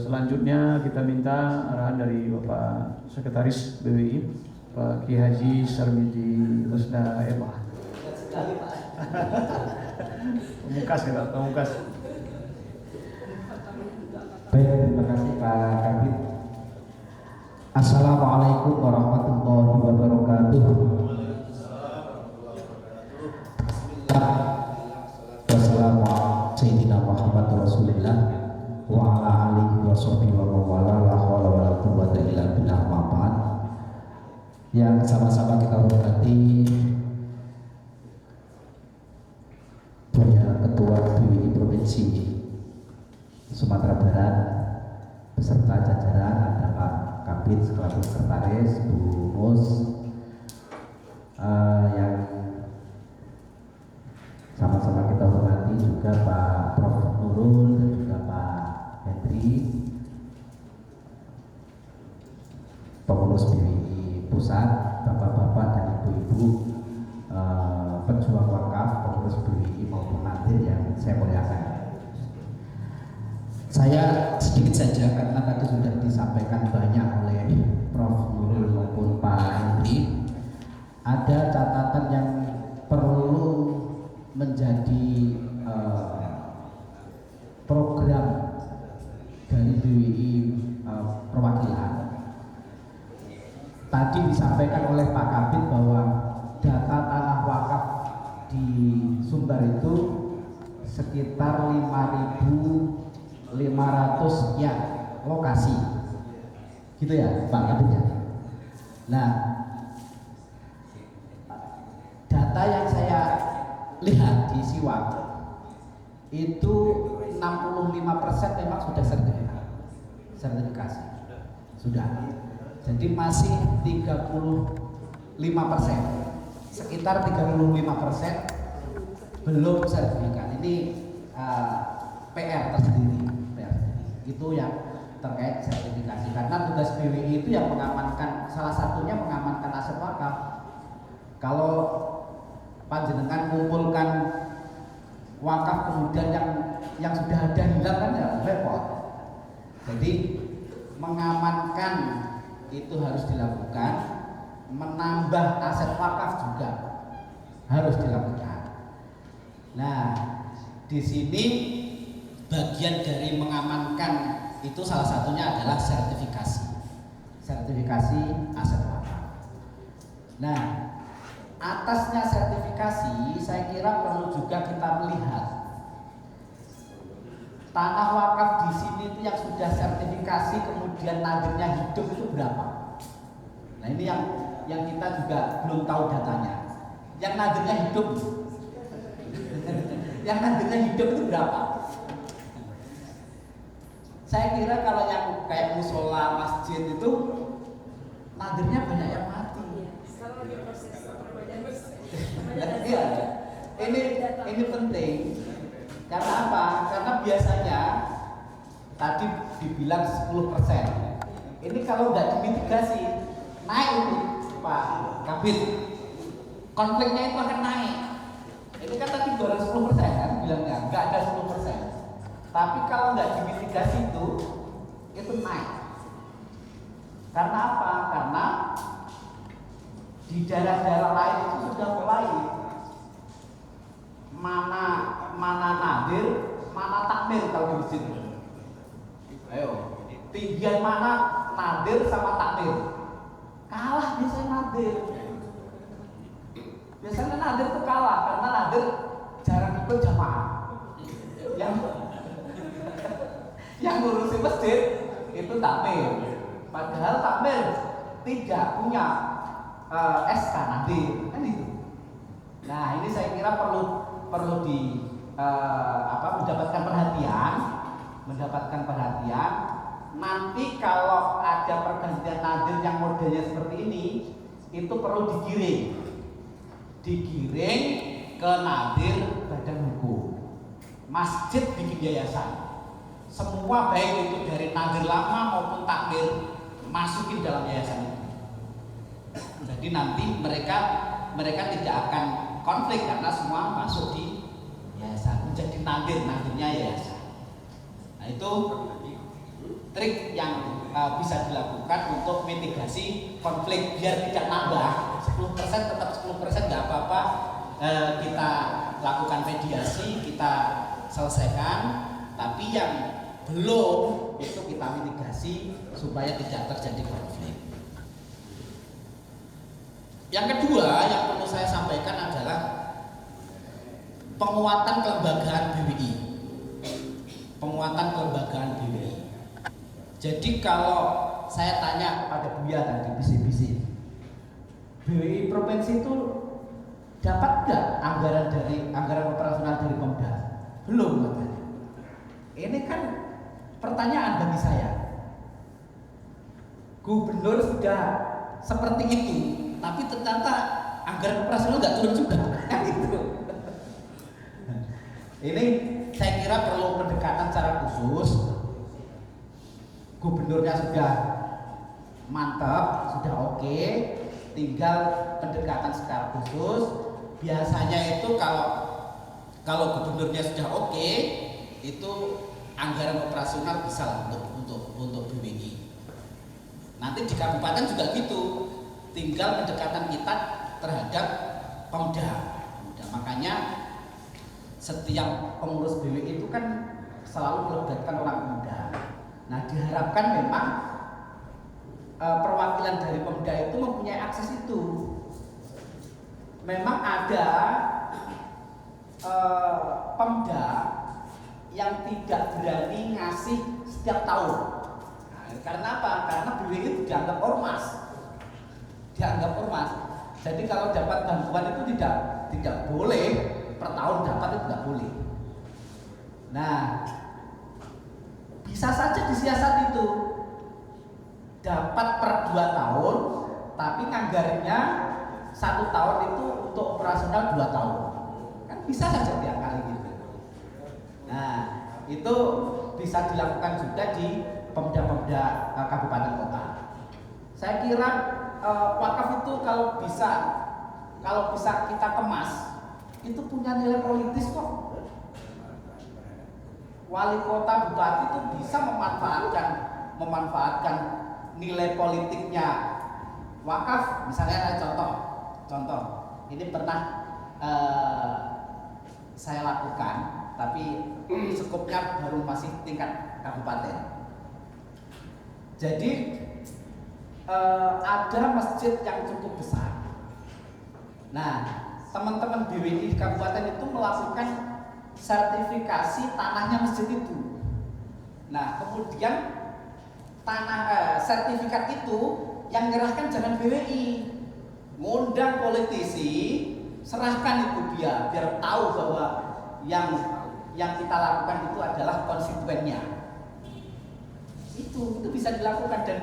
Selanjutnya kita minta arahan dari Bapak Sekretaris BWI, Pak Ki Haji Sarmiji Musda Ema. Pemungkas ya Pak, pemungkas. Baik, terima kasih Pak Kabid. Assalamualaikum warahmatullahi wabarakatuh. Wassalamualaikum Sayyidina Muhammad Rasulullah wa ala alihi wa sahbihi wa mawala la hawla wa la quwwata illa billah ma'bad. Yang sama-sama kita hormati punya Ketua BWI Provinsi Sumatera Barat beserta jajaran, ada Pak Kabid selaku sekretaris, Bu Mus, yang sama-sama kita hormati juga Pak Prof Nurul dan juga Pak Hendri, pengurus BWI Pusat, Bapak-bapak dan Ibu-ibu pejuang wakaf, pengurus BWI maupun nadir yang saya muliakan. Saya sedikit saja karena tadi sudah disampaikan banyak oleh Prof Nurul maupun Pak Hendri. Ada catatan yang perlu menjadi program dari BWI perwakilan. Tadi disampaikan oleh Pak Kabid bahwa data tanah wakaf di Sumbar itu sekitar 5.500 sekian lokasi, gitu ya Pak Kabid ya. Nah, data yang saya lihat di Siwak itu 65% memang sudah sertifikasi sudah. Jadi masih 35%, sekitar 35% belum sertifikat. Ini PR tersendiri. Itu yang terkait sertifikasi. Karena tugas BWI itu yang mengamankan, salah satunya mengamankan aset wakaf. Kalau panjenengan mengumpulkan wakaf kemudian yang sudah ada hilang kan ya repot. Jadi mengamankan itu harus dilakukan, menambah aset wakaf juga harus dilakukan. Nah, di sini bagian dari mengamankan itu salah satunya adalah sertifikasi aset wakaf. Nah, atasnya sertifikasi saya kira perlu juga kita melihat tanah wakaf di sini itu yang sudah sertifikasi kemudian nadirnya hidup itu berapa. Nah, ini yang kita juga belum tahu datanya. Yang nadirnya hidup. Yang nadirnya hidup itu berapa? Saya kira kalau yang kayak musola, masjid itu nadirnya banyak yang mati. Kalau di proses permajaan Iya. Ini penting. Karena apa? Karena biasanya tadi dibilang 10%. Ini kalau nggak dimitigasi naik itu Pak Kabit. Konfliknya itu akan naik. Ini kan tadi 210% kan bilangnya, nggak ada 10%. Tapi kalau nggak dimitigasi itu naik. Karena apa? Karena di daerah-daerah lain itu sudah mulai mana nadir, mana takmir kalau di masjid. Ayo, tinggian mana nadir sama takmir? Kalah biasanya nadir. Biasanya nadir itu kalah karena nadir jarang ikut jamaah. Yang ngurusin masjid itu takmir. Padahal takmir tidak punya SK nadir, kan itu. Nah, ini saya kira perlu mendapatkan perhatian. Nanti kalau ada pergantian nadir yang modelnya seperti ini, itu perlu digiring ke nadir badan hukum. Masjid bikin yayasan. Semua baik itu dari nadir lama maupun takmir masukin dalam yayasan itu. Jadi nanti mereka tidak akan konflik karena semua masuk di yayasan, menjadi nadirnya yayasan. Nah, itu trik yang bisa dilakukan untuk mitigasi konflik biar tidak nambah 10%, tetap 10% nggak apa-apa. Kita lakukan mediasi, kita selesaikan, tapi yang belum itu kita mitigasi supaya tidak terjadi konflik. Yang kedua yang perlu saya sampaikan adalah penguatan kelembagaan BWI. Penguatan kelembagaan BWI. Jadi kalau saya tanya pada Buya tadi bisik-bisik, BWI provinsi itu dapat nggak anggaran operasional dari Pemda? Belum katanya. Ini kan pertanyaan bagi saya. Gubernur sudah seperti itu, tapi ternyata anggaran operasional nggak turun juga, kan gitu. Ini saya kira perlu pendekatan secara khusus. Gubernurnya sudah mantap, sudah oke, tinggal pendekatan secara khusus. Biasanya itu kalau gubernurnya sudah oke, itu anggaran operasional bisa untuk BWI. Nanti di kabupaten juga gitu, tinggal pendekatan kita terhadap Pemda. Makanya setiap pengurus BWI itu kan selalu melibatkan orang Pemda. Nah, diharapkan memang perwakilan dari Pemda itu mempunyai akses itu. Memang ada Pemda yang tidak berani ngasih setiap tahun. Nah, karena apa? Karena BWI itu dianggap ormas. Jadi kalau dapat bantuan itu tidak boleh per tahun dapat, itu tidak boleh. Nah, bisa saja disiasat itu dapat per 2 tahun, tapi nganggarnya 1 tahun itu untuk operasional 2 tahun, kan bisa saja diakali gitu. Nah, itu bisa dilakukan juga di Pemda-pemda kabupaten kota. Saya kira wakaf itu kalau bisa kita kemas, itu punya nilai politis kok. Wali kota, bupati itu bisa memanfaatkan nilai politiknya wakaf. Misalnya contoh ini pernah saya lakukan, tapi skupnya baru masih tingkat kabupaten. Jadi ada masjid yang cukup besar. Nah, teman-teman BWI di kabupaten itu melakukan sertifikasi tanahnya masjid itu. Nah, kemudian sertifikat itu yang menyerahkan jangan BWI, ngundang politisi serahkan itu dia biar tahu bahwa yang kita lakukan itu adalah konstituennya. Itu bisa dilakukan dan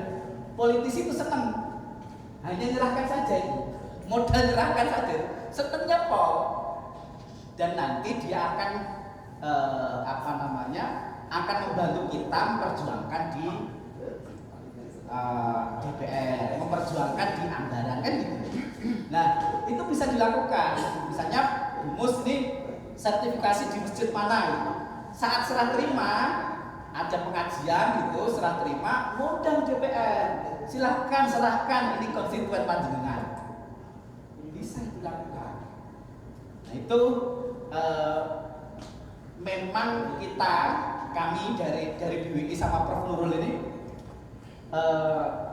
politisi itu senang. Hanya nyerahkan saja itu, modal nyerahkan saja, senangnya Pol. Dan nanti dia akan akan membantu kita memperjuangkan di DPR, memperjuangkan di anggaran kan gitu. Nah itu bisa dilakukan. Misalnya Bumus ini sertifikasi di masjid mana gitu. Saat serah terima ada pengajian gitu, serah terima undang DPR, silahkan serahkan ini konstituen panjenengan. Bisa dilakukan. Nah itu memang kami dari BWI sama Prof Nurul ini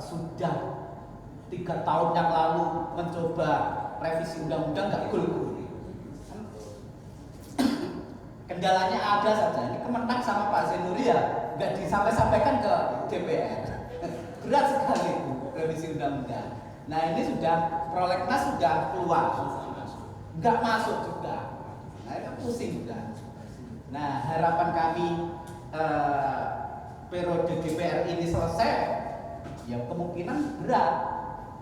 sudah 3 tahun yang lalu mencoba revisi undang-undang nggak gol-gol. Kendalanya ada saja. Ini Kemenang sama Pak Zainuri ya nggak disampaikan ke DPR. Berat sekali itu revisi undang-undang. Nah ini sudah prolegnas sudah keluar, nggak masuk juga. Nah itu pusing juga. Nah harapan kami periode DPR ini selesai, ya kemungkinan berat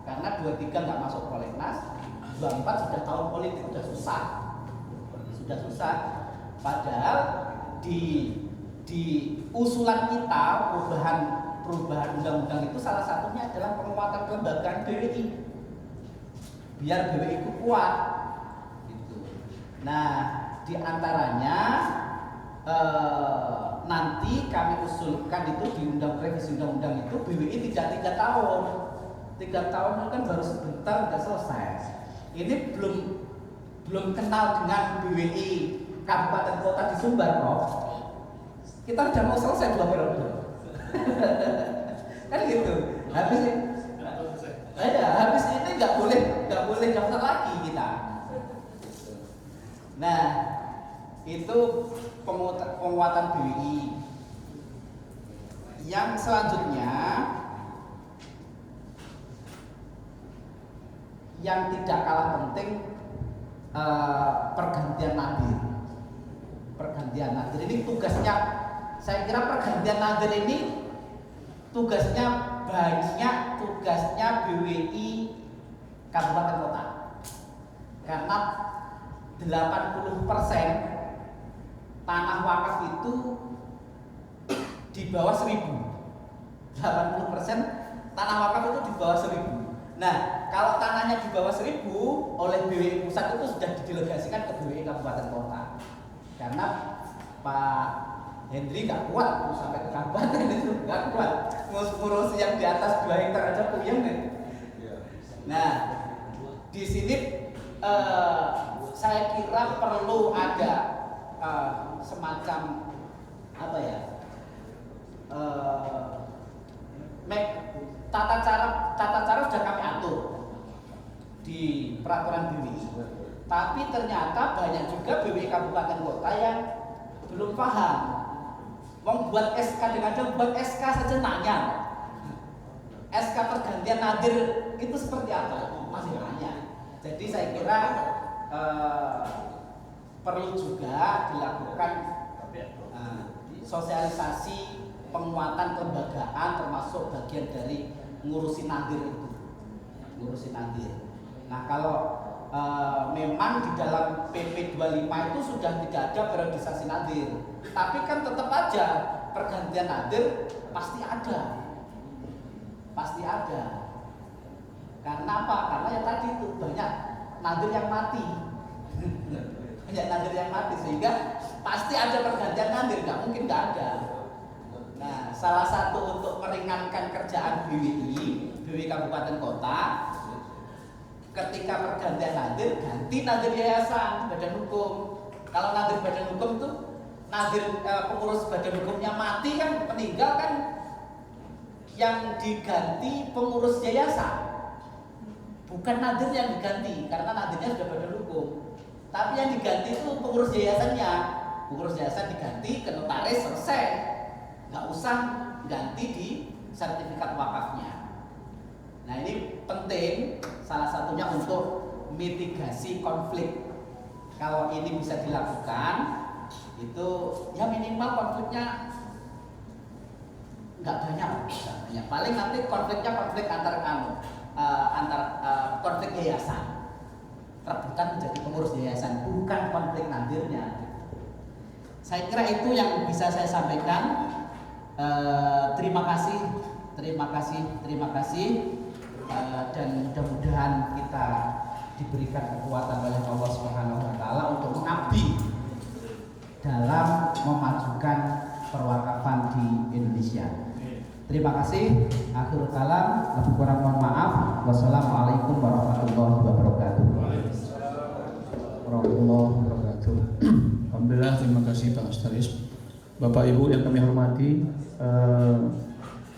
karena 23 nggak masuk prolegnas, 24 sudah tahun politik sudah susah. Padahal di usulan kita perubahan undang-undang itu salah satunya adalah penguatan kelembagaan BWI biar BWI itu kuat gitu. Nah di antaranya nanti kami usulkan itu di revisi undang-undang itu BWI tidak 3 tahun. 3 tahun itu kan baru sebentar udah selesai. Ini belum kenal dengan BWI kabupaten kota di Sumbar kok. Kita udah mau selesai 2 periode. Kan gitu. Habis ini nggak boleh daftar lagi kita. Nah itu penguatan BWI. Yang selanjutnya yang tidak kalah penting pergantian nadir ini tugasnya, saya kira pergantian nadir ini tugasnya BWI kabupaten kota karena 80% tanah wakaf itu di bawah 1.000. 80% tanah wakaf itu di bawah 1.000. Nah, kalau tanahnya di bawah 1.000 oleh BWI pusat itu sudah didelegasikan ke BWI kabupaten kota. Karena Pak Hendri nggak kuat sampai ke kabupaten itu, nggak kuat. Ngurus yang di atas 2 hektar aja puyeng kan. Nah, di sini saya kira perlu ada semacam apa ya? Tata cara sudah kami atur di peraturan BWI. Tapi ternyata banyak juga BWI kabupaten kota yang belum paham. Membuat SK dengan buat SK saja nanya. SK pergantian nadir itu seperti apa? Masih nanya. Jadi saya kira perlu juga dilakukan sosialisasi penguatan kelembagaan termasuk bagian dari ngurusin nadir itu. Nah kalau memang di dalam PP 25 itu sudah tidak ada periodisasi nadir, tapi kan tetap aja pergantian nadir pasti ada. Karena apa? Karena yang tadi itu banyak nadir yang mati. Sehingga pasti ada pergantian nadir, nggak mungkin nggak ada. Nah, salah satu untuk meringankan kerjaan BWI Kabupaten Kota, ketika pergantian nadir, ganti nadir yayasan, badan hukum. Kalau nadir badan hukum itu, nadir pengurus badan hukumnya mati kan, meninggal kan, yang diganti pengurus yayasan. Bukan nadir yang diganti, karena nadirnya sudah badan hukum. Tapi yang diganti itu pengurus yayasannya. Pengurus yayasan diganti ke notaris, selesai. Nggak usah ganti di sertifikat wakafnya. Nah ini penting, salah satunya untuk mitigasi konflik. Kalau ini bisa dilakukan, itu ya minimal konfliknya nggak banyak. Paling nanti konfliknya konflik antar konflik yayasan, rebutan menjadi pengurus yayasan, bukan konflik nadirnya. Saya kira itu yang bisa saya sampaikan. Terima kasih, dan mudah-mudahan kita diberikan kekuatan oleh Allah Subhanahu wa taala untuk mengabdi dalam memajukan perwakafan di Indonesia. Terima kasih. Akhirul kalam, lebih kurang mohon maaf. Wassalamualaikum warahmatullahi wabarakatuh. Warahmatullahi wabarakatuh. Alhamdulillah, terima kasih Pak Astaris. Bapak Ibu yang kami hormati,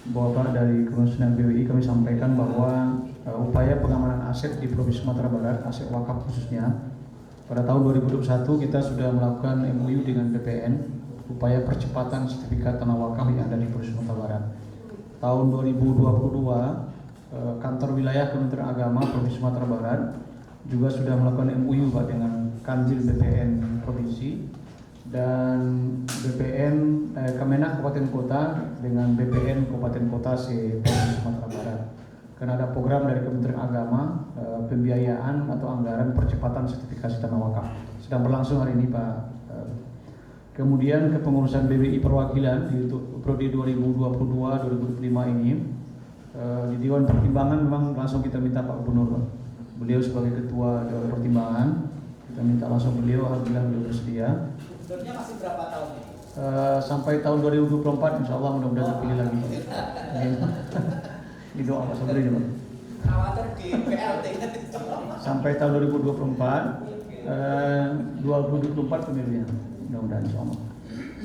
Bapak dari Kementerian BWI, kami sampaikan bahwa upaya pengamanan aset di Provinsi Sumatera Barat, aset wakaf khususnya, pada tahun 2021 kita sudah melakukan MOU dengan BPN, upaya percepatan sertifikat tanah wakaf yang ada di Provinsi Sumatera Barat. Tahun 2022, kantor wilayah Kementerian Agama Provinsi Sumatera Barat juga sudah melakukan MOU Pak dengan Kanwil BPN Provinsi dan BPN Kemenak Kabupaten Kota dengan BPN Kabupaten Kota se-Provinsi Sumatera Barat. Karena ada program dari Kementerian Agama, pembiayaan atau anggaran percepatan sertifikasi tanah wakaf sedang berlangsung hari ini Pak. Kemudian kepengurusan BWI perwakilan di periode 2022-2025 ini di Dewan Pertimbangan memang langsung kita minta Pak Gubernur, beliau sebagai Ketua Dewan Pertimbangan, kita minta langsung beliau, alhamdulillah beliau bersedia. Gubernurnya masih berapa tahun ini? Sampai tahun 2024 insya Allah mudah-mudahan terpilih lagi. Di doa Pak Sabri juga. Khawatir di PLT. Sampai tahun 2024 pemilihan, mudah-mudahan insya Allah.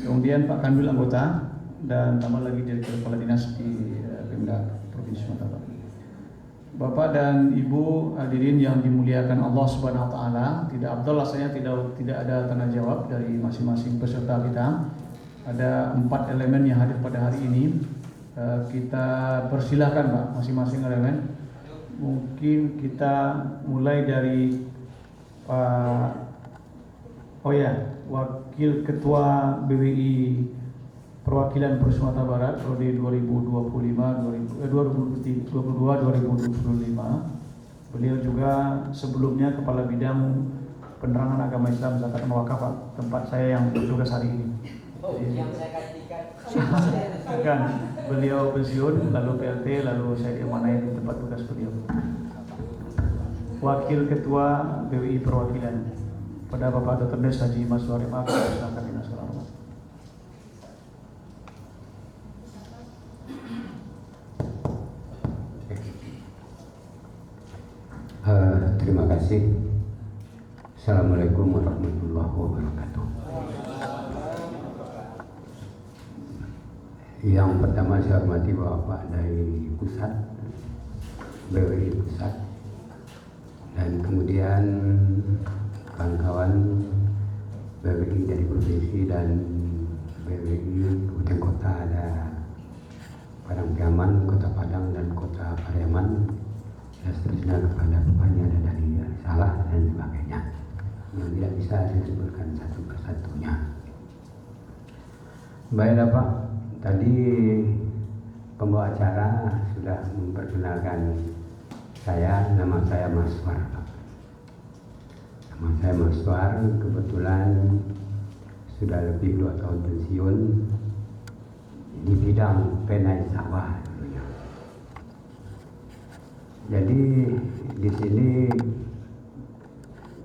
Kemudian Pak Kanwil anggota dan tambah lagi Direktur Kepala Dinas di Pemda Provinsi Sumatera Barat. Bapak dan Ibu hadirin yang dimuliakan Allah Subhanahu wa taala, tidak afdal rasanya tidak ada tanya jawab dari masing-masing peserta kita. Ada 4 elemen yang hadir pada hari ini. Kita persilahkan Pak masing-masing elemen. Mungkin kita mulai dari Wakil Ketua BWI Perwakilan Provinsi Sumatera Barat periode 2022-2025. Beliau juga sebelumnya Kepala Bidang Penerangan Agama Islam Zakat dan Wakaf, tempat saya yang bertugas hari ini. Yang saya katakan. Kan, beliau pensiun, lalu PLT, lalu saya diamanai di tempat tugas beliau. Wakil Ketua BWI Perwakilan pada Bapak Dr. Des Haji Mas Suhari Maka, silakan dinas hormat. Terima kasih. Assalamualaikum warahmatullahi wabarakatuh. Yang pertama saya hormati Bapak dari pusat, BWI pusat, dan kemudian kawan-kawan BWI dari provinsi dan BWI Kabupaten Kota, ada Paranggaman, Kota Padang dan Kota Pariaman, dan seterusnya kepada bapaknya ada dari Salah dan sebagainya yang tidak bisa disebutkan satu persatunya. Baiklah Pak, tadi pembawa acara sudah memperkenalkan saya, nama saya Mas Suhar. Nama saya Mas Suhar, kebetulan sudah lebih 2 tahun pensiun di bidang penai sawah. Jadi di sini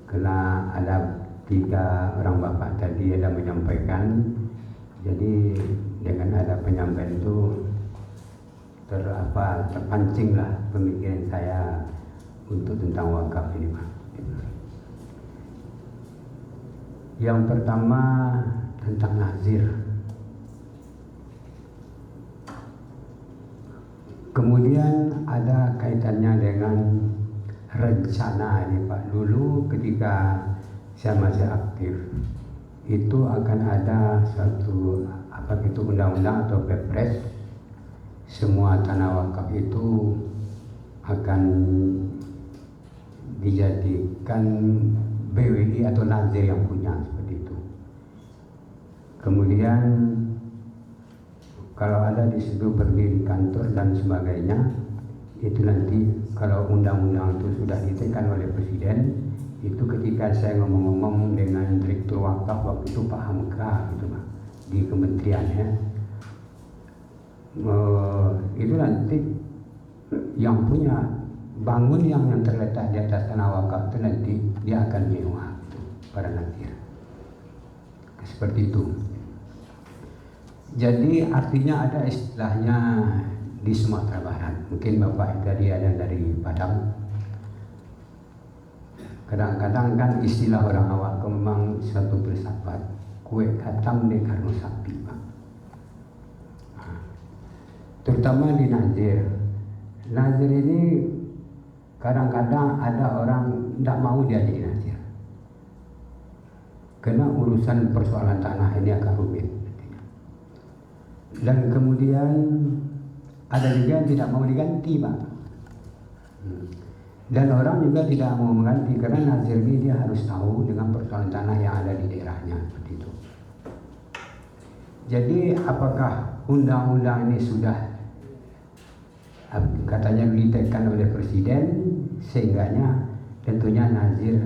karena ada 3 orang bapak tadi ada menyampaikan, jadi dengan ada penyampaian itu terpancinglah pemikiran saya untuk tentang wakaf ini Pak. Yang pertama tentang nazir. Kemudian ada kaitannya dengan rencana ini Pak. Dulu ketika saya masih aktif itu akan ada suatu undang-undang atau Perpres, semua tanah wakaf itu akan dijadikan BWI atau nazir yang punya seperti itu. Kemudian kalau ada di situ berdiri kantor dan sebagainya, itu nanti kalau undang-undang itu sudah ditekan oleh presiden, itu ketika saya ngomong-ngomong dengan direktur wakaf waktu itu Pak Hamka gitu Pak, di kementeriannya, itu nanti yang punya bangun yang terletak di atas tanah wakaf itu nanti dia akan nyewa gitu, para nazir seperti itu. Jadi artinya ada istilahnya di Sumatera Barat, mungkin Bapak tadi ada dari Padang. Kadang-kadang kan istilah orang awak memang suatu filsafat, kue katam di karno sapi Pak. Terutama di Nazir. Nazir ini kadang-kadang ada orang tidak mau dia jadi Nazir, karena urusan persoalan tanah ini agak rumit. Dan kemudian ada juga yang tidak mau diganti Pak. Dan orang juga tidak mau mengganti karena Nazir ini dia harus tahu dengan persoalan tanah yang ada di daerahnya seperti itu. Jadi apakah undang-undang ini sudah katanya ditekan oleh presiden, sehingganya tentunya Nazir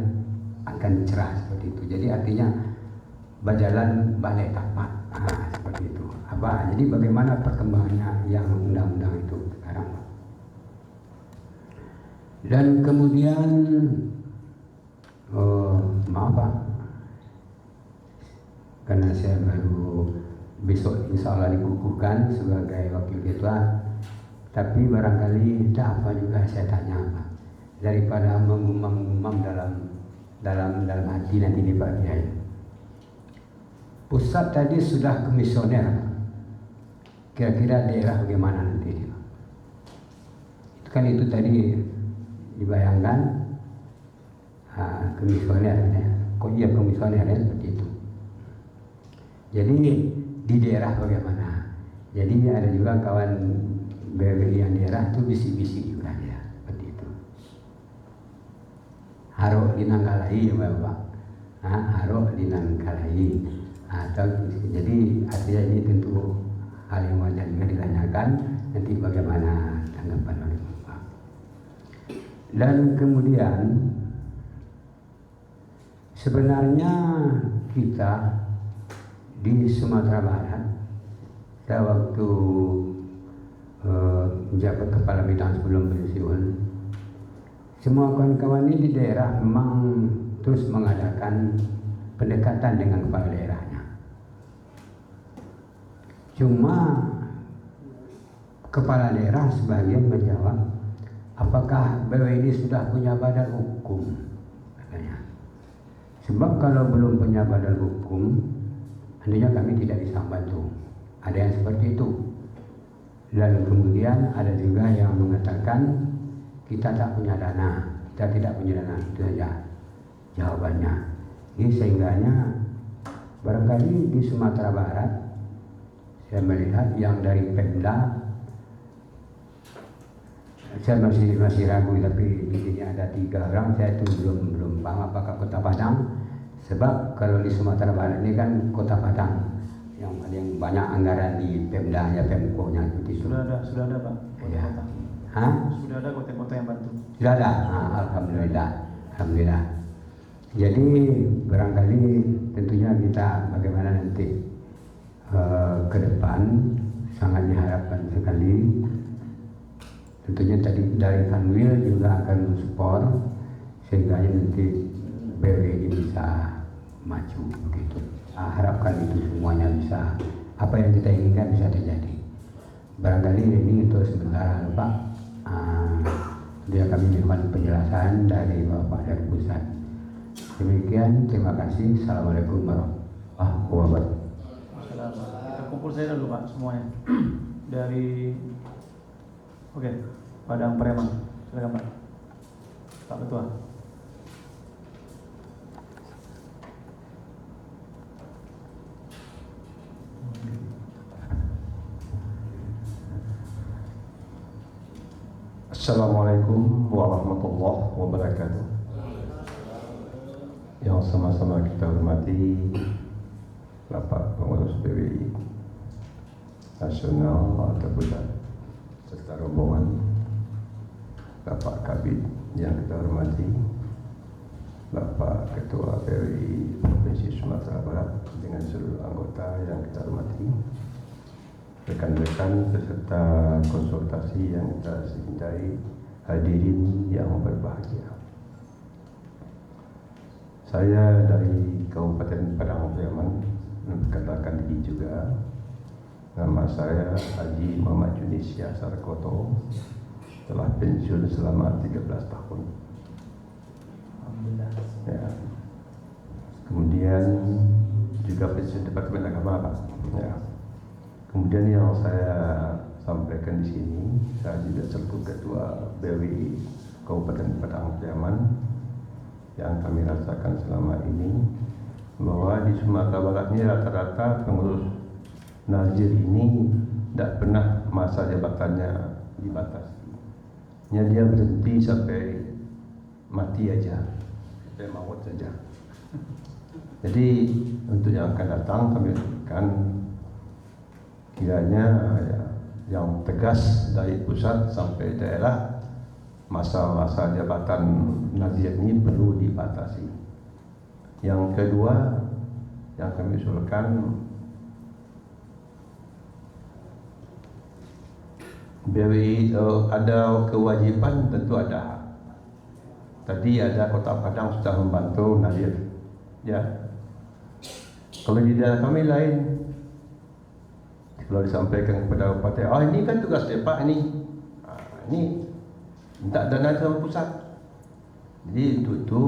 akan cerah seperti itu. Jadi artinya berjalan balik tapak seperti itu. Apa? Jadi bagaimana perkembangannya yang undang-undang itu sekarang? Dan kemudian maaf Pak, karena saya baru besok insya Allah dikukuhkan sebagai wakil ketua, tapi barangkali tak apa juga saya tanya Pak, daripada mengumam-umam dalam hati nanti di Pak Kiai. Pusat tadi sudah komisioner, kira-kira daerah bagaimana nanti Pak? Itu kan itu tadi dibayangkan komisioner ya. Kok iya komisioner ya seperti itu. Jadi di daerah bagaimana? Jadi ada juga kawan BWI yang daerah itu bisik-bisik juga ya seperti itu. Harok dinanggalai ya Bapak. Harok dinanggalai. Atau jadi artinya ini tentu hal yang wajar juga ditanyakan nanti bagaimana tanggapan oleh Bapak. Dan kemudian sebenarnya kita di Sumatera Barat, saya waktu menjabat kepala bidang sebelum pensiun, semua kawan-kawan ini di daerah memang terus mengadakan pendekatan dengan kepala daerahnya. Cuma kepala daerah sebagian menjawab, apakah BWI ini sudah punya badan hukum? Katanya. Sebab kalau belum punya badan hukum, tentunya kami tidak bisa bantu. Ada yang seperti itu. Dan kemudian ada juga yang mengatakan kita tak punya dana, kita tidak punya dana, itu saja jawabannya. Ini sehingganya barangkali di Sumatera Barat saya melihat yang dari Pemda, saya masih ragu, tapi di sini ada 3 orang, saya itu belum paham apakah Kota Padang. Sebab kalau di Sumatera Barat ini kan Kota Padang yang paling banyak anggaran di Pemda ya, Pemko-nya itu. Sudah ada Pak. Ya. Sudah ada kota-kota yang bantu. Sudah ada. Alhamdulillah. Jadi barangkali tentunya kita bagaimana nanti ke depan sangat diharapkan sekali. Tentunya tadi dari Kanwil juga akan mensupport sehingga nanti BWI bisa maju begitu. Harapkan itu semuanya bisa, apa yang kita inginkan bisa terjadi. Barangkali ini untuk sementara Pak. Dia kami mohon penjelasan dari Bapak dari pusat. Demikian, terima kasih. Assalamualaikum warahmatullahi wabarakatuh. Kita kumpul saya dulu Pak semuanya. Dari Padang Preman. Silakan Pak. Pak Ketua. Assalamualaikum warahmatullahi wabarakatuh. yang sama-sama kita hormati Bapak Pengurus PWI Nasional atau Pusat serta rombongan, Bapak Kabid yang kita hormati, Bapak Ketua PWI Provinsi Sumatera Barat dengan seluruh anggota yang kita hormati, rekan-rekan peserta konsultasi yang kita cintai, hadirin yang berbahagia. Saya dari Kabupaten Padang Pariaman memperkenalkan diri juga. Nama saya Haji Muhammad Junisya Sarkoto, telah pensiun selama 13 tahun. Alhamdulillah. Ya. Kemudian juga pensiun Departemen Agama, Pak. Ya. Kemudian yang saya sampaikan di sini, saya juga selaku Ketua BWI Kabupaten Padang Pariaman, yang kami rasakan selama ini bahwa di Sumatera Barat ini rata-rata pengurus nazir ini tidak pernah masa jabatannya dibatasi. Dia berhenti sampai mati aja, sampai maut saja. Jadi untuk yang akan datang kami berikan kiranya yang tegas dari pusat sampai daerah, masa-masa jabatan nazir ini perlu dibatasi. Yang kedua yang kami usulkan, BWI ada kewajiban, tentu ada hak. Tadi ada Kota Padang sudah membantu nazir, ya. Kalau di daerah kami lain, kalau disampaikan kepada bupati, ini kan tugas Pak ini minta dana sama pusat. Jadi untuk itu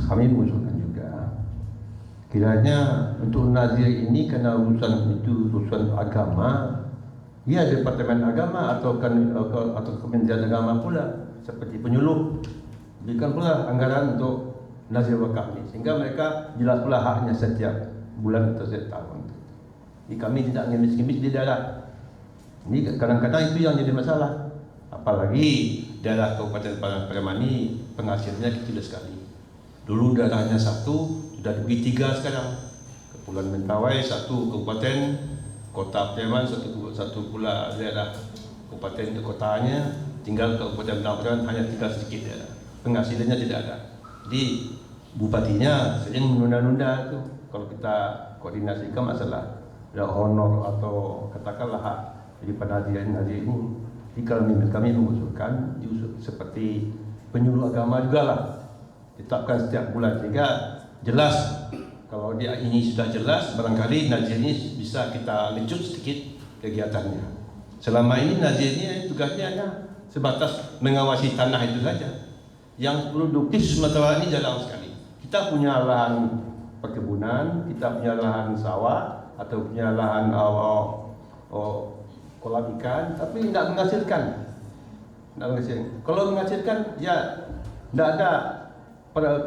kami mengusulkan juga, kiranya untuk nazir ini karena urusan agama, ya Departemen Agama atau Kementerian Agama pula seperti penyuluh berikan pula anggaran untuk nazir wakaf ini, sehingga mereka jelas pula haknya setiap bulan atau setiap tahun. Jadi kami tidak ngemis-ngemis di daerah. Ini kadang-kadang itu yang jadi masalah. Apalagi daerah Kabupaten Padang Pariaman ini penghasilnya kecil sekali. Dulu daerahnya satu, sudah lebih 3 sekarang. Kepulauan Mentawai satu kabupaten, Kota Pariaman satu pula daerah kabupaten ke kotanya, tinggal Kabupaten Padang Pariaman hanya tinggal sedikit daerah. Penghasilannya tidak ada. Jadi bupatinya sering menunda-nunda itu. Kalau kita koordinasikan masalah honor atau katakanlah hak daripada nazir ini. Jadi kalau kami mengusulkan seperti penyuluh agama juga lah, ditetapkan setiap bulan sehingga jelas. Kalau dia ini sudah jelas, barangkali nazir ini bisa kita lecut sedikit kegiatannya. Selama ini nazir ini tugasnya hanya sebatas mengawasi tanah itu saja. Yang produktif Sumatera ini jarang sekali. Kita punya lahan perkebunan, kita punya lahan sawah atau punya lahan kolam ikan, tapi tidak menghasilkan. Kalau menghasilkan, ya tidak ada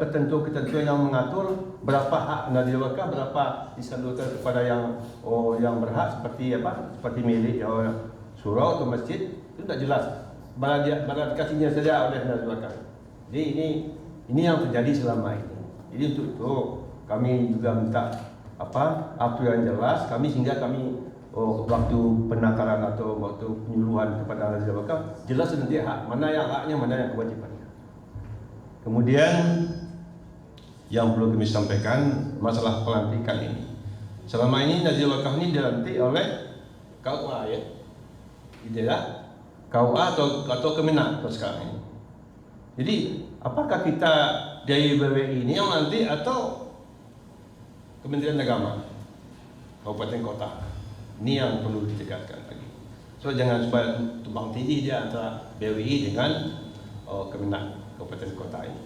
ketentuan yang mengatur berapa hak nazir wakaf, berapa disalurkan kepada yang berhak seperti seperti milik surau atau masjid, itu tidak jelas. Barang dikasihnya saja oleh nazir wakaf. Jadi ini yang terjadi selama ini. Jadi untuk itu kami juga minta aturan jelas kami, sehingga kami waktu penakaran atau waktu penyuluhan kepada nazir wakaf jelas nanti hak mana yang haknya, mana yang kewajibannya. Kemudian yang perlu kami sampaikan masalah pelantikan ini. Selama ini nazir wakaf ini dilantik oleh KUA, ya, tidak KUA atau Kemenak atau sekarang ini. Jadi apakah kita dari BWI ini yang nanti atau Kementerian Agama, kabupaten kota? Ini yang perlu ditegaskan lagi. So jangan supaya tumpang tindih dia antara BWI dengan Kemenak kabupaten kota ini.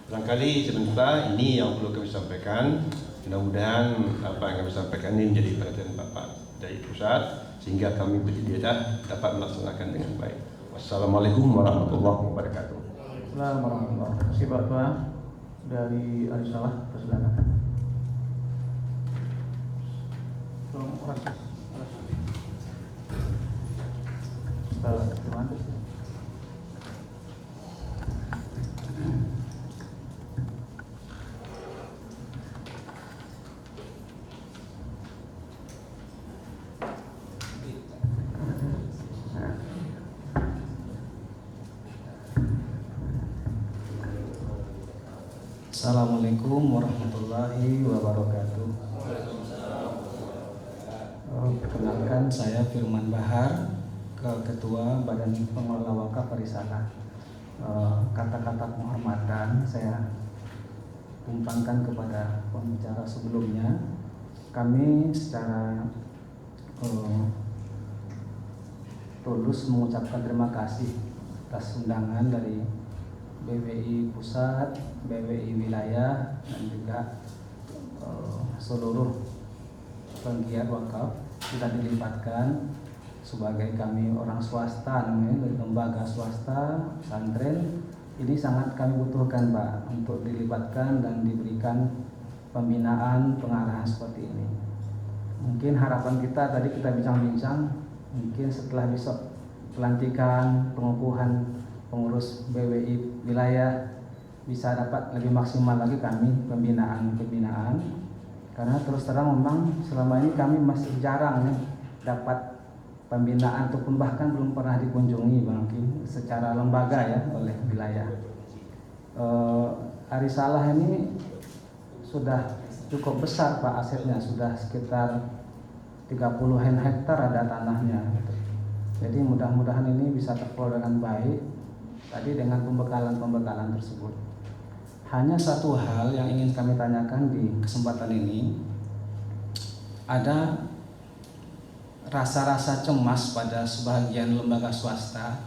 Barangkali sebentar ini yang perlu kami sampaikan. Mudah-mudahan apa yang kami sampaikan ini menjadi perhatian Bapak dari pusat, sehingga kami bersedia dapat melaksanakan dengan baik. Wassalamualaikum warahmatullahi wabarakatuh. Assalamualaikum warahmatullahi wabarakatuh. Terima kasih Pak Tua dari Arisalah, persilakan. Tolong proses. Teman. Assalamualaikum warahmatullahi wabarakatuh. Perkenalkan, saya Firman Bahar, Ketua Badan Pengelola Wakaf Warisan. Kata-kata penghormatan saya tumpangkan kepada pembicara sebelumnya. Kami secara tulus mengucapkan terima kasih atas undangan dari BWI Pusat, BWI Wilayah, dan juga seluruh penggiat wakaf sudah dilibatkan sebagai kami orang swasta, namanya dari lembaga swasta, pesantren. Ini sangat kami butuhkan, Pak, untuk dilibatkan dan diberikan pembinaan, pengarahan seperti ini. Mungkin harapan kita tadi kita bincang-bincang, mungkin setelah besok pelantikan, pengukuhan pengurus BWI wilayah bisa dapat lebih maksimal lagi kami pembinaan, karena terus terang memang selama ini kami masih jarang dapat pembinaan ataupun bahkan belum pernah dikunjungi mungkin secara lembaga ya oleh wilayah. Arisalah ini sudah cukup besar, Pak, asetnya sudah sekitar 30 hektar ada tanahnya. Jadi mudah-mudahan ini bisa terkelola dengan baik tadi dengan pembekalan tersebut. Hanya satu hal yang ingin kami tanyakan di kesempatan ini, ada rasa-rasa cemas pada sebagian lembaga swasta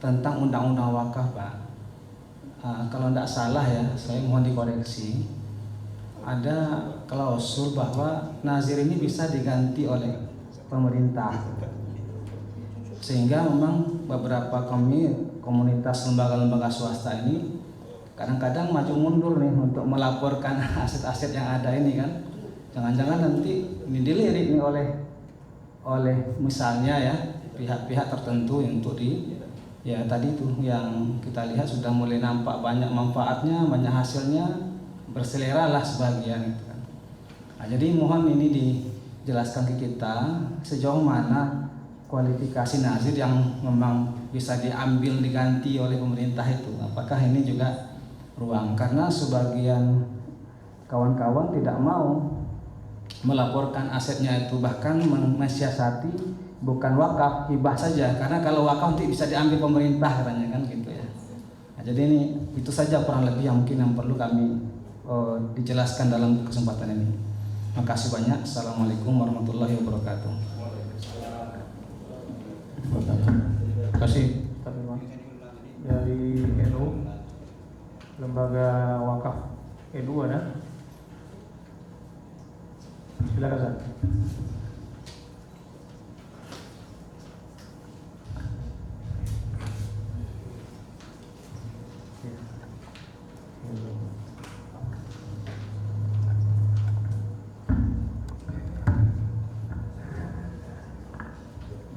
tentang undang-undang wakaf, Pak. Kalau tidak salah ya, saya mohon dikoreksi, ada klausul bahwa nazir ini bisa diganti oleh pemerintah, sehingga memang beberapa komunitas lembaga-lembaga swasta ini kadang-kadang maju mundur nih untuk melaporkan aset-aset yang ada ini kan. Jangan-jangan nanti ini dilirik nih oleh misalnya ya pihak-pihak tertentu untuk ya tadi itu yang kita lihat sudah mulai nampak banyak manfaatnya, banyak hasilnya, berselera lah sebagian itu kan. Nah, jadi mohon ini dijelaskan ke kita sejauh mana kualifikasi nazir yang memang bisa diambil diganti oleh pemerintah itu. Apakah ini juga ruang? Karena sebagian kawan-kawan tidak mau melaporkan asetnya itu, bahkan mensiasati bukan wakaf, hibah saja, karena kalau wakaf nanti bisa diambil pemerintah katanya kan gitu ya. Nah, jadi ini itu saja kurang lebih yang mungkin yang perlu kami dijelaskan dalam kesempatan ini. Makasih banyak. Assalamualaikum warahmatullahi wabarakatuh. Terima kasih dari NU, Lembaga Wakaf NU ada. Silakan, Ustaz.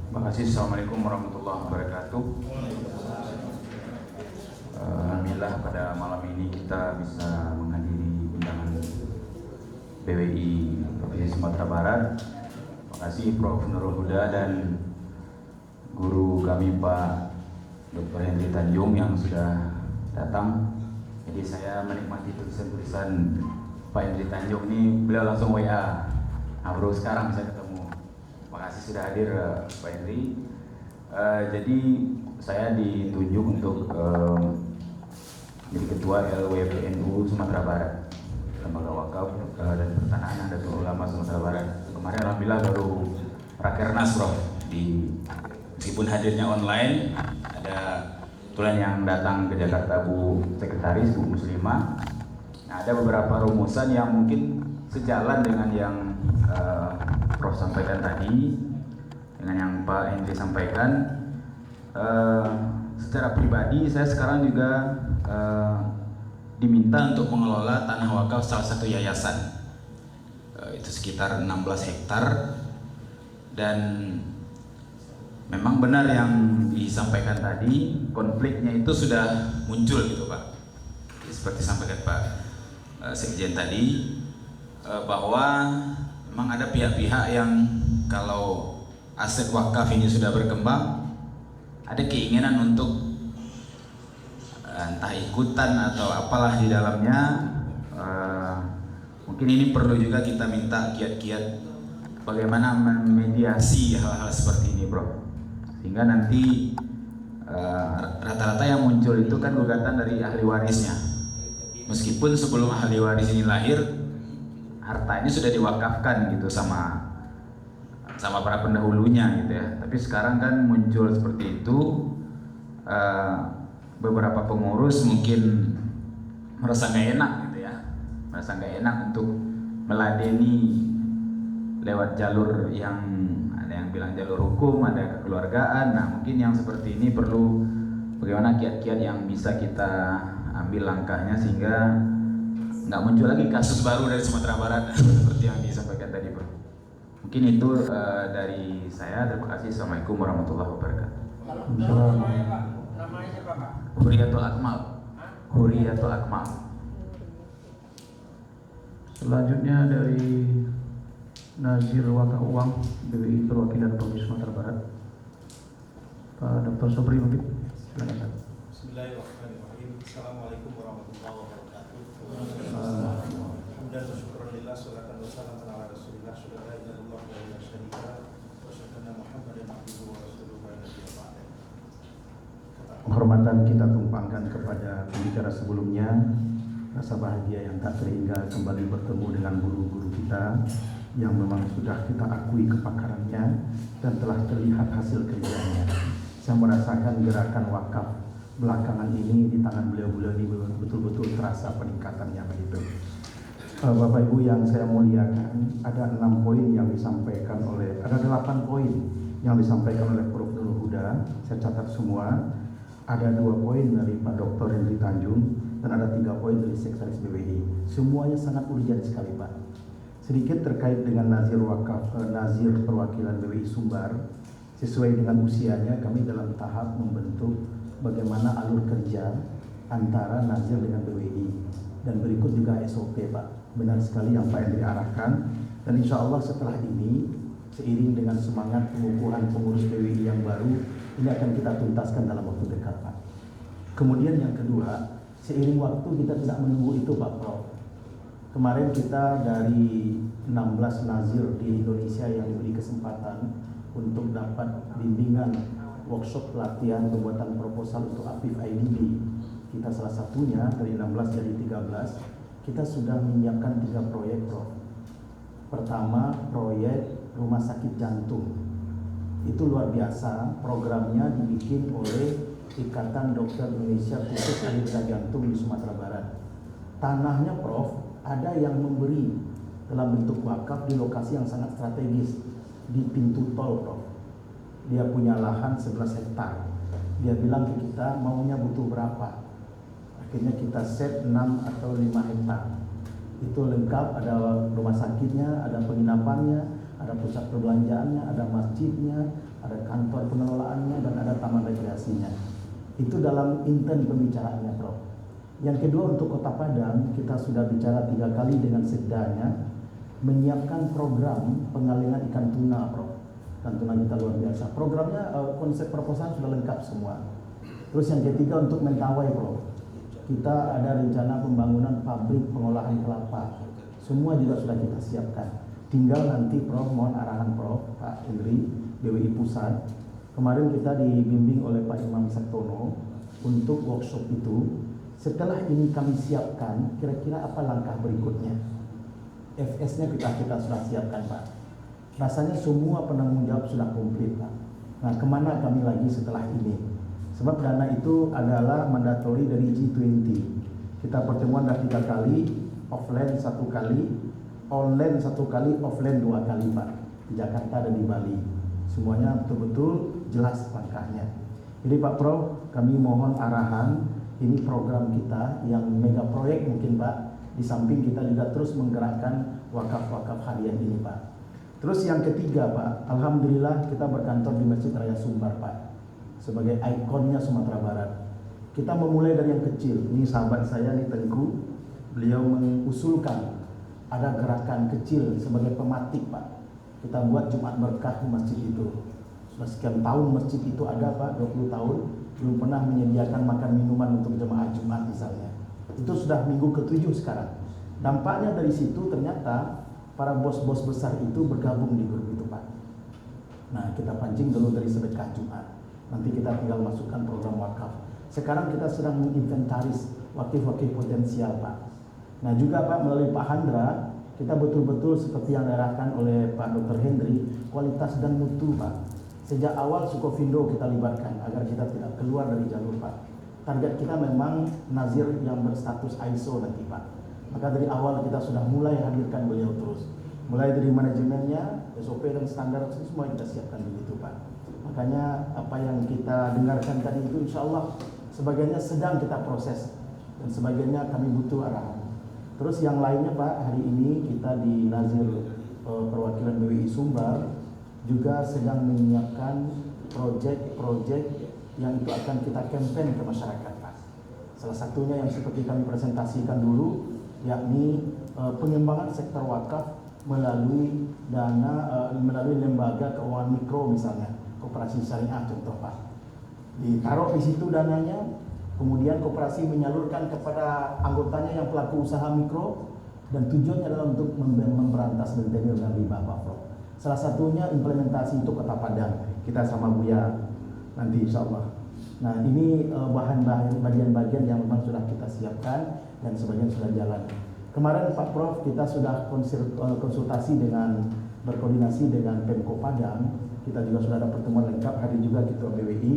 Terima kasih. Assalamualaikum warahmatullahi wabarakatuh. Alhamdulillah pada malam ini kita bisa menghadiri undangan BWI Provinsi Sumatera Barat. Terima kasih Prof. Nurul Huda dan guru kami Pak Dr. Henry Tanjung yang sudah datang. Jadi saya menikmati tulisan-tulisan Pak Henry Tanjung ini, beliau langsung WA. Nah, baru sekarang bisa ketemu. Terima kasih sudah hadir Pak Henry. Jadi saya ditunjuk untuk jadi ketua LWPNU Sumatera Barat, Lembaga Wakaf dan Pertanahan Nahdlatul Ulama Sumatera Barat. Kemarin alhamdulillah baru Rakernas, Prof. Meskipun hadirnya online, ada kebetulan yang datang ke Jakarta Bu Sekretaris, Bu Muslimah. Nah, ada beberapa rumusan yang mungkin sejalan dengan yang Prof sampaikan tadi, dengan yang Pak Henry sampaikan. Secara pribadi saya sekarang juga diminta untuk mengelola tanah wakaf salah satu yayasan. Itu sekitar 16 hektar, dan memang benar yang disampaikan tadi, konfliknya itu sudah muncul gitu Pak. Seperti sampaikan Pak Sekjen tadi, bahwa memang ada pihak-pihak yang kalau aset wakaf ini sudah berkembang, ada keinginan untuk entah ikutan atau apalah di dalamnya. Mungkin ini perlu juga kita minta kiat-kiat bagaimana memediasi hal-hal seperti ini, bro, sehingga nanti rata-rata yang muncul itu kan gugatan dari ahli warisnya, meskipun sebelum ahli waris ini lahir hartanya sudah diwakafkan gitu sama para pendahulunya gitu ya. Tapi sekarang kan muncul seperti itu, beberapa pengurus mungkin merasa nggak enak gitu ya, merasa nggak enak untuk meladeni lewat jalur yang ada yang bilang jalur hukum, ada kekeluargaan. Nah mungkin yang seperti ini perlu bagaimana kiat-kiat yang bisa kita ambil langkahnya sehingga nggak muncul lagi kasus baru dari Sumatera Barat seperti yang disampaikan tadi, bro. Mungkin itu dari saya. Terima kasih. Assalamualaikum warahmatullahi wabarakatuh. Namanya siapa, Pak? Huriyatul Akmal. Huriyatul Akmal. Selanjutnya dari Nazir Wakaf Uang, BWI Perwakilan Provinsi Sumatera Barat, Pak Dr. Sobri mungkin. Silakan. Bismillahirrahmanirrahim. Assalamualaikum warahmatullahi wabarakatuh. Alhamdulillah wa syukurillah, salatan wa salamun ala Rasulillah, la ilaha illallah wa la syarika lahu, wa syukurna Muhammadan abduhu wa rasuluhu wa nabiyyu ba'da. Penghormatan kita tumpangkan kepada pembicara sebelumnya. Rasa bahagia yang tak terhingga kembali bertemu dengan guru-guru kita yang memang sudah kita akui kepakarannya dan telah terlihat hasil kerjanya. Saya merasakan gerakan wakaf belakangan ini di tangan beliau-beliau ini betul-betul terasa peningkatannya begitu. Bapak Ibu yang saya muliakan, ada 6 poin yang disampaikan oleh, ada 8 poin yang disampaikan oleh Prof. Nurul Huda. Saya catat semua. Ada 2 poin dari Pak Dr. Henry Tanjung dan ada 3 poin dari Sekretaris BWI. Semuanya sangat urgent sekali, Pak. Sedikit terkait dengan Nazir Wakaf, Nazir Perwakilan BWI Sumbar. Sesuai dengan usianya, kami dalam tahap membentuk bagaimana alur kerja antara Nazir dengan BWI. Dan berikut juga SOP, Pak. Benar sekali yang Pak Henry arahkan. Dan insya Allah setelah ini, seiring dengan semangat pengukuhan pengurus BWI yang baru, ini akan kita tuntaskan dalam waktu dekat, Pak. Kemudian yang kedua, seiring waktu kita tidak menunggu itu, Pak Prof. Kemarin kita dari 16 nazir di Indonesia yang diberi kesempatan untuk dapat bimbingan workshop pelatihan pembuatan proposal untuk APIF IDB. Kita salah satunya dari 16 dari 13, kita sudah menyiapkan 3 proyek, Prof. Pertama, proyek rumah sakit jantung. Itu luar biasa, programnya dibikin oleh Ikatan Dokter Indonesia khusus ahli bedah jantung di Sumatera Barat. Tanahnya, Prof, ada yang memberi dalam bentuk wakaf di lokasi yang sangat strategis di pintu tol, Prof. Dia punya lahan 11 hektar. Dia bilang ke kita maunya butuh berapa. Akhirnya kita set 6 atau 5 hektar. Itu lengkap, ada rumah sakitnya, ada penginapannya, ada pusat perbelanjaannya, ada masjidnya, ada kantor pengelolaannya, dan ada taman rekreasinya. Itu dalam intent pembicaraannya, Prof. Yang kedua, untuk Kota Padang, kita sudah bicara 3 kali dengan sekdanya, menyiapkan program pengalengan ikan tuna, Prof. Ikan tuna kita luar biasa. Programnya, konsep proposal sudah lengkap semua. Terus yang ketiga, untuk Mentawai, Prof. Kita ada rencana pembangunan pabrik pengolahan kelapa. Semua juga sudah kita siapkan. Tinggal nanti, Prof, mohon arahan Prof, Pak Henry, BWI Pusat. Kemarin kita dibimbing oleh Pak Imam Sektono untuk workshop itu. Setelah ini kami siapkan, kira-kira apa langkah berikutnya? FS-nya kita sudah siapkan, Pak. Rasanya semua penanggung jawab sudah komplit, Pak. Nah, kemana kami lagi setelah ini? Sebab dana itu adalah mandatori dari G20. Kita pertemuan dah 3 kali, offline 1 kali, online 1 kali, offline 2 kali, Pak. Di Jakarta dan di Bali. Semuanya betul-betul jelas langkahnya. Jadi Pak Prof, kami mohon arahan. Ini program kita yang mega proyek mungkin, Pak. Di samping kita juga terus menggerakkan wakaf-wakaf harian ini, Pak. Terus yang ketiga, Pak, alhamdulillah kita berkantor di Masjid Raya Sumbar, Pak, sebagai ikonnya Sumatera Barat. Kita memulai dari yang kecil. Ini sahabat saya, ini Tengku. Beliau mengusulkan ada gerakan kecil sebagai pematik, Pak. Kita buat Jumat Berkah di masjid itu. Sudah sekian tahun masjid itu ada, Pak, 20 tahun. belum pernah menyediakan makan minuman untuk jemaah Jumat misalnya. Itu sudah minggu ke-7 sekarang. Dampaknya dari situ ternyata para bos-bos besar itu bergabung di grup itu, Pak. Nah, kita pancing dulu dari sedekah Jumat. Nanti kita tinggal masukkan program wakaf. Sekarang kita sedang menginventaris wakif-wakif potensial, Pak. Nah, juga Pak, melalui Pak Handra, kita betul-betul seperti yang diarahkan oleh Pak Dr. Hendri, kualitas dan mutu, Pak. Sejak awal Sukovindo kita libatkan agar kita tidak keluar dari jalur, Pak. Target kita memang nazir yang berstatus ISO nanti, Pak. Maka dari awal kita sudah mulai hadirkan beliau terus. Mulai dari manajemennya, SOP dan standar semua kita siapkan begitu, Pak. Makanya apa yang kita dengarkan tadi itu insya Allah sebagiannya sedang kita proses dan sebagiannya kami butuh arahan. Terus yang lainnya, Pak, hari ini kita di Nazir perwakilan BWI Sumbar juga sedang menyiapkan proyek-proyek yang itu akan kita campaign ke masyarakat, Pak. Salah satunya yang seperti kami presentasikan dulu, yakni pengembangan sektor wakaf melalui melalui lembaga keuangan mikro misalnya, koperasi syariah contoh, Pak. Ditaruh di situ dananya, kemudian koperasi menyalurkan kepada anggotanya yang pelaku usaha mikro dan tujuannya adalah untuk memberantas rentenir dan riba, Pak Prof. Salah satunya implementasi untuk Kota Padang, kita sama Buya nanti insya Allah. Nah, ini bagian-bagian yang memang sudah kita siapkan dan sebagian sudah jalan. Kemarin Pak Prof kita sudah konsultasi dengan berkoordinasi dengan Pemko Padang. Kita juga sudah ada pertemuan lengkap, hari juga Ketua BWI.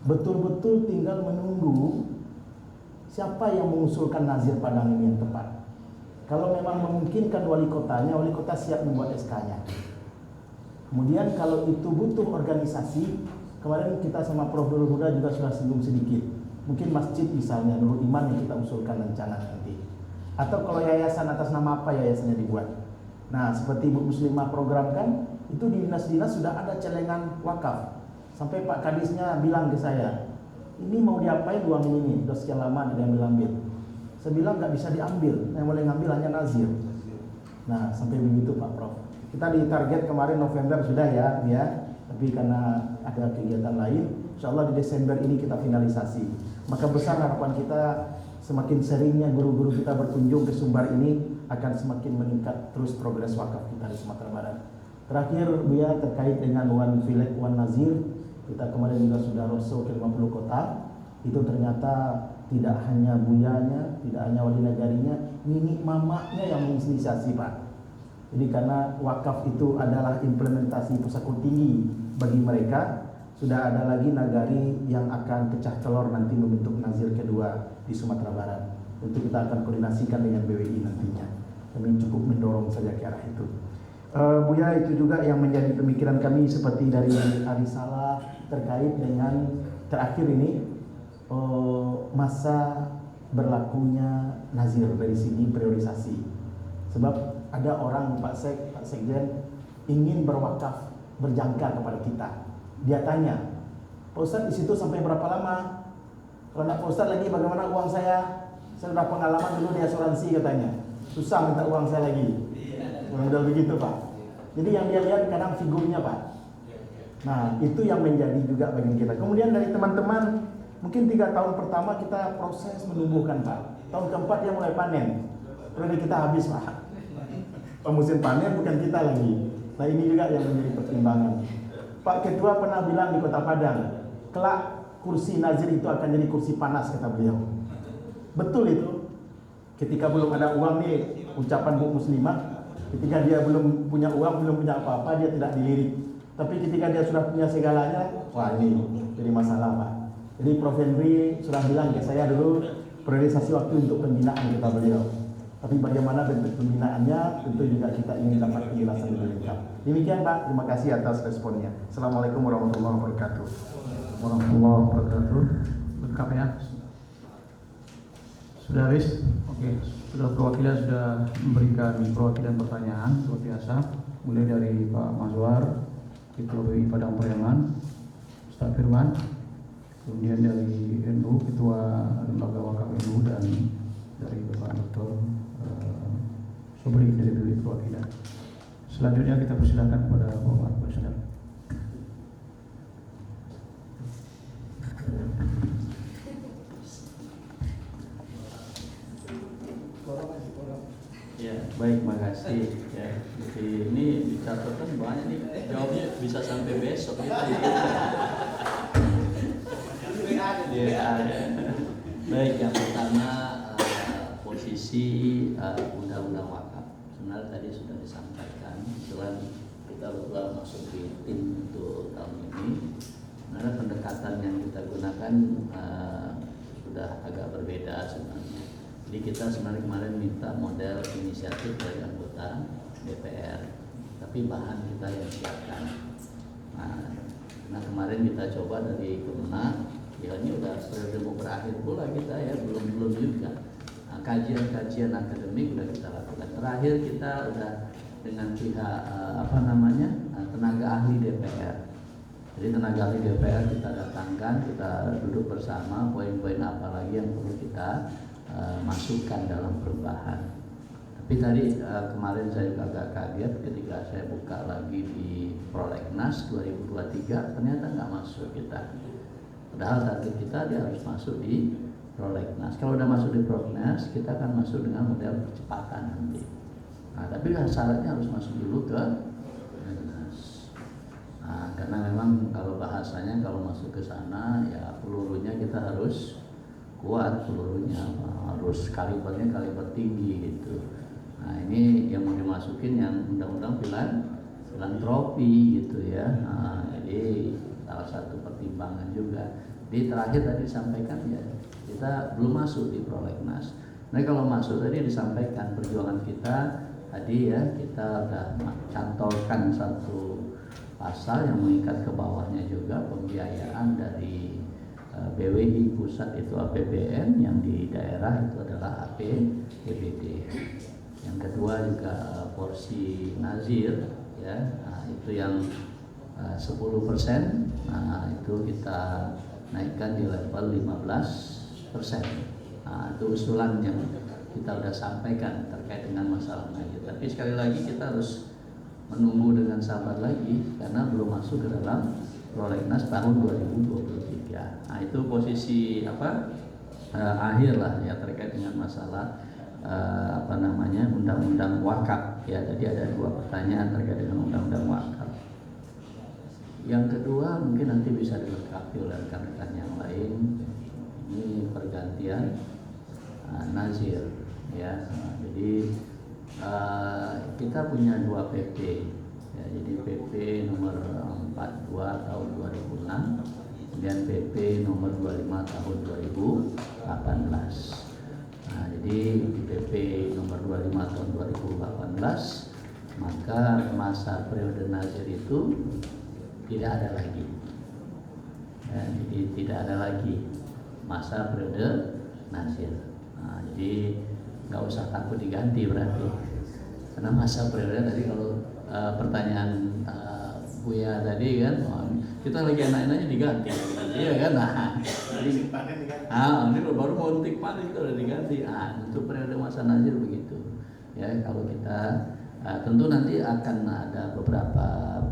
Betul-betul tinggal menunggu siapa yang mengusulkan Nazir Padang ini yang tepat. Kalau memang memungkinkan wali kota siap membuat SK-nya. Kemudian kalau itu butuh organisasi, kemarin kita sama Prof. Nurul Huda juga sudah singgung sedikit. Mungkin masjid misalnya, Nurul Iman yang kita usulkan rencana nanti. Atau kalau yayasan atas nama apa yayasannya dibuat. Nah, seperti Bu Muslimah program kan, itu di dinas-dinas sudah ada celengan wakaf. Sampai Pak Kadisnya bilang ke saya, ini mau diapain uang ini? Udah sekian lama ada yang ambil. Saya bilang nggak bisa diambil, yang boleh ngambil hanya nazir. Nah, sampai begitu Pak Prof. Kita di target kemarin November sudah ya. Tapi karena ada kegiatan lain, insya Allah di Desember ini kita finalisasi. Maka besar harapan kita, semakin seringnya guru-guru kita berkunjung ke Sumbar ini akan semakin meningkat terus progres wakaf kita di Sumatera Barat. Terakhir Buya terkait dengan One Village One Nazir, kita kemarin juga sudah roadshow ke 50 kota. Itu ternyata tidak hanya buyanya, tidak hanya wali negarinya, nini mamanya yang menginisiasi, Pak. Jadi karena wakaf itu adalah implementasi pusako tinggi bagi mereka, sudah ada lagi nagari yang akan pecah telur nanti membentuk nazir kedua di Sumatera Barat. Tentu kita akan koordinasikan dengan BWI nantinya. Kami cukup mendorong saja ke arah itu. Buya, itu juga yang menjadi pemikiran kami seperti dari Ari Salah terkait dengan terakhir ini masa berlakunya nazir dari segi priorisasi. Sebab ada orang Pak Sekjen ingin berwakaf berjangka kepada kita. Dia tanya, Pak Ustadz di situ sampai berapa lama? Kalau nak Pak Ustadz lagi bagaimana uang saya? Saya sudah pengalaman dulu di asuransi katanya. Susah minta uang saya lagi. Model begitu Pak. Jadi yang dia lihat kadang figurnya Pak. Nah itu yang menjadi juga bagian kita. Kemudian dari teman-teman mungkin 3 tahun pertama kita proses menumbuhkan Pak. Tahun keempat dia mulai panen. Periode kita habis Pak. Musim panen bukan kita lagi. Nah ini juga yang menjadi pertimbangan. Pak Ketua pernah bilang di Kota Padang, kelak kursi nazir itu akan jadi kursi panas kata beliau. Betul itu. Ketika belum ada uang nih, ucapan Bu Muslimah, ketika dia belum punya uang, belum punya apa-apa, dia tidak dilirik. Tapi ketika dia sudah punya segalanya, wah ini jadi masalah Pak. Jadi Prof. Henry sudah bilang ke saya dulu, priorisasi waktu untuk pembinaan kata beliau. Tapi bagaimana bentuk pembinaannya, tentu juga kita ingin dapat penjelasan lebih lengkap. Demikian Pak, terima kasih atas responnya. Assalamualaikum warahmatullahi wabarakatuh. Warahmatullahi wabarakatuh. Lengkap ya? Sudah habis? Oke. Sudah perwakilan sudah memberikan perwakilan pertanyaan luar biasa. Mulai dari Pak Mazwar, Ketua BWI Padang Pariaman, Ustaz Firman, kemudian dari NU, Ketua Lembaga Wakaf NU, dan dari Bapak Dr. Sobri dari BWI Perwakilan. Selanjutnya kita persilakan kepada Bapak Presiden. Ya, baik, makasih. Ya, jadi ini dicatatkan banyak nih, jawabnya bisa sampai besok kita. Ya. Baik, yang pertama posisi undang-undang wakaf. Sebenarnya tadi sudah disampaikan, selain kita berdua masuk di tim untuk tahun ini, sebenarnya pendekatan yang kita gunakan sudah agak berbeda sebenarnya. Jadi kita sebenarnya kemarin minta model inisiatif dari anggota DPR, tapi bahan kita yang siapkan. Nah kemarin kita coba dari Kemenang, ya ini udah periode mau berakhir pula kita ya, belum juga. Kajian akademik udah kita lakukan. Terakhir kita udah dengan pihak tenaga ahli DPR. Jadi tenaga ahli DPR kita datangkan, kita duduk bersama, poin-poin apa lagi yang perlu kita masukkan dalam perubahan. Tapi tadi kemarin saya juga agak kaget ketika saya buka lagi di Prolegnas 2023, ternyata nggak masuk kita. Padahal target kita dia harus masuk di Prolegnas. Kalau udah masuk di Prolegnas, kita akan masuk dengan model percepatan nanti. Nah, tapi syaratnya harus masuk dulu ke Prolegnas. Nah, karena memang kalau bahasanya kalau masuk ke sana ya pelurunya kita harus kuat, pelurunya harus kalibernya kaliber tinggi gitu. Nah ini yang mau dimasukin yang undang-undang filantropi gitu ya. Nah, jadi salah satu pertimbangan juga. Di terakhir tadi disampaikan ya kita belum masuk di Prolegnas. Nah kalau masuk tadi disampaikan perjuangan kita tadi ya, kita udah cantolkan satu pasal yang mengikat ke bawahnya juga pembiayaan dari BWI pusat itu APBN, yang di daerah itu adalah APBD. Yang kedua juga porsi nazir ya, nah, itu yang 10%. Nah itu kita naikkan di level 15%. Nah itu usulan yang kita sudah sampaikan terkait dengan masalah nazir. Tapi sekali lagi kita harus menunggu dengan sabar lagi karena belum masuk ke dalam Prolegnas tahun 2023. Nah itu posisi akhir lah ya terkait dengan masalah undang-undang wakaf ya. Jadi ada dua pertanyaan terkait dengan undang-undang wakaf. Yang kedua mungkin nanti bisa dilengkapi oleh rekan-rekan yang lain. Ini pergantian nazir ya. Jadi kita punya dua PP ya, jadi PP nomor 42 tahun 2006, kemudian PP nomor 25 tahun 2018. Nah, jadi di PP nomor 25 tahun 2018 maka masa periode nazir itu tidak ada lagi. Ya, jadi tidak ada lagi masa periode nazir. Nah, jadi nggak usah takut diganti berarti, karena masa periode tadi kalau pertanyaan Buya tadi kan, kita lagi enak-enaknya diganti, iya kan? Nah, jadi ini baru mau tik panen itu udah diganti. Nah, untuk periode masa nazir begitu. Ya, kalau kita tentu nanti akan ada beberapa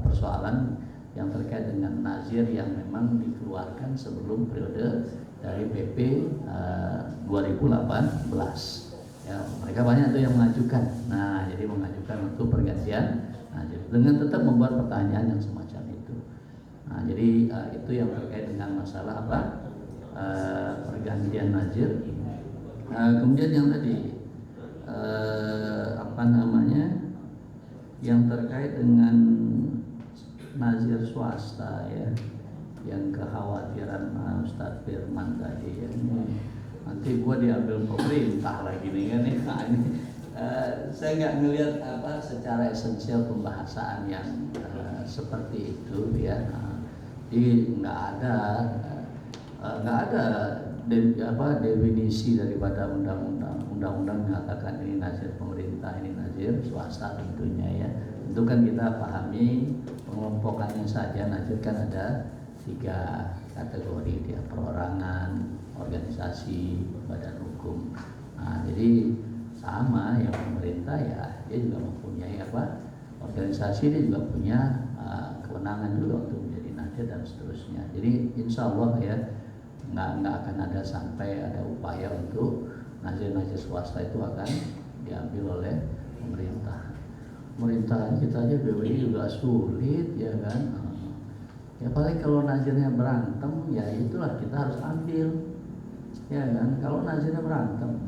persoalan yang terkait dengan nazir yang memang dikeluarkan sebelum periode dari PP 2018. Ya, mereka banyak tuh yang mengajukan. Nah, jadi mengajukan untuk pergantian nazir dengan tetap membuat pertanyaan yang semacam itu. Nah, jadi itu yang terkait dengan masalah pergantian nazir. Kemudian yang tadi yang terkait dengan nazir swasta ya, yang kekhawatiran Ustadz Firman tadi ya. Nanti gua diambil pemerintah lagi nih kan nih. Nah, ini saya nggak ngelihat secara esensial pembahasan yang seperti itu ya. Jadi nggak ada definisi daripada undang-undang mengatakan ini nazir pemerintah, ini nazir swasta tentunya ya. Tentu kan kita pahami pengelompokannya saja. Nazir kan ada 3 kategori dia, perorangan, organisasi, badan hukum. Nah, jadi sama yang pemerintah ya, dia juga mempunyai organisasi, dia juga punya kewenangan juga untuk menjadi nazir dan seterusnya. Jadi insya Allah ya nggak akan ada sampai ada upaya untuk nazir-nazir swasta itu akan diambil oleh Pemerintahan kita aja BWI juga sulit ya kan. Ya paling kalau nazirnya berantem ya itulah kita harus ambil ya kan. Kalau nazirnya berantem,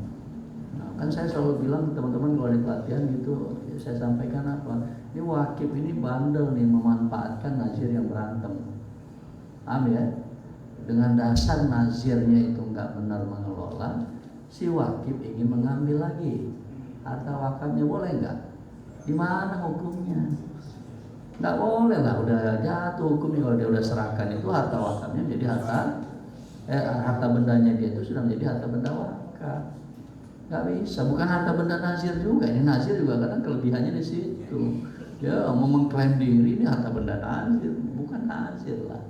nah, kan saya selalu bilang teman-teman kalau di pelatihan gitu ya, saya sampaikan apa, ini wakif ini bandel nih memanfaatkan nazir yang berantem. Paham ya? Dengan dasar nazirnya itu nggak benar mengelola, si wakif ingin mengambil lagi harta wakafnya, boleh nggak? Di mana hukumnya? Nggak boleh lah, udah jatuh hukumnya kalau dia udah serahkan itu harta wakafnya jadi harta bendanya dia itu sudah menjadi harta benda wakaf. Nggak bisa, bukan harta benda nazir juga. Ini nazir juga kadang kelebihannya di situ. Ya mau mengklaim diri ini harta benda nazir, bukan nazir lah.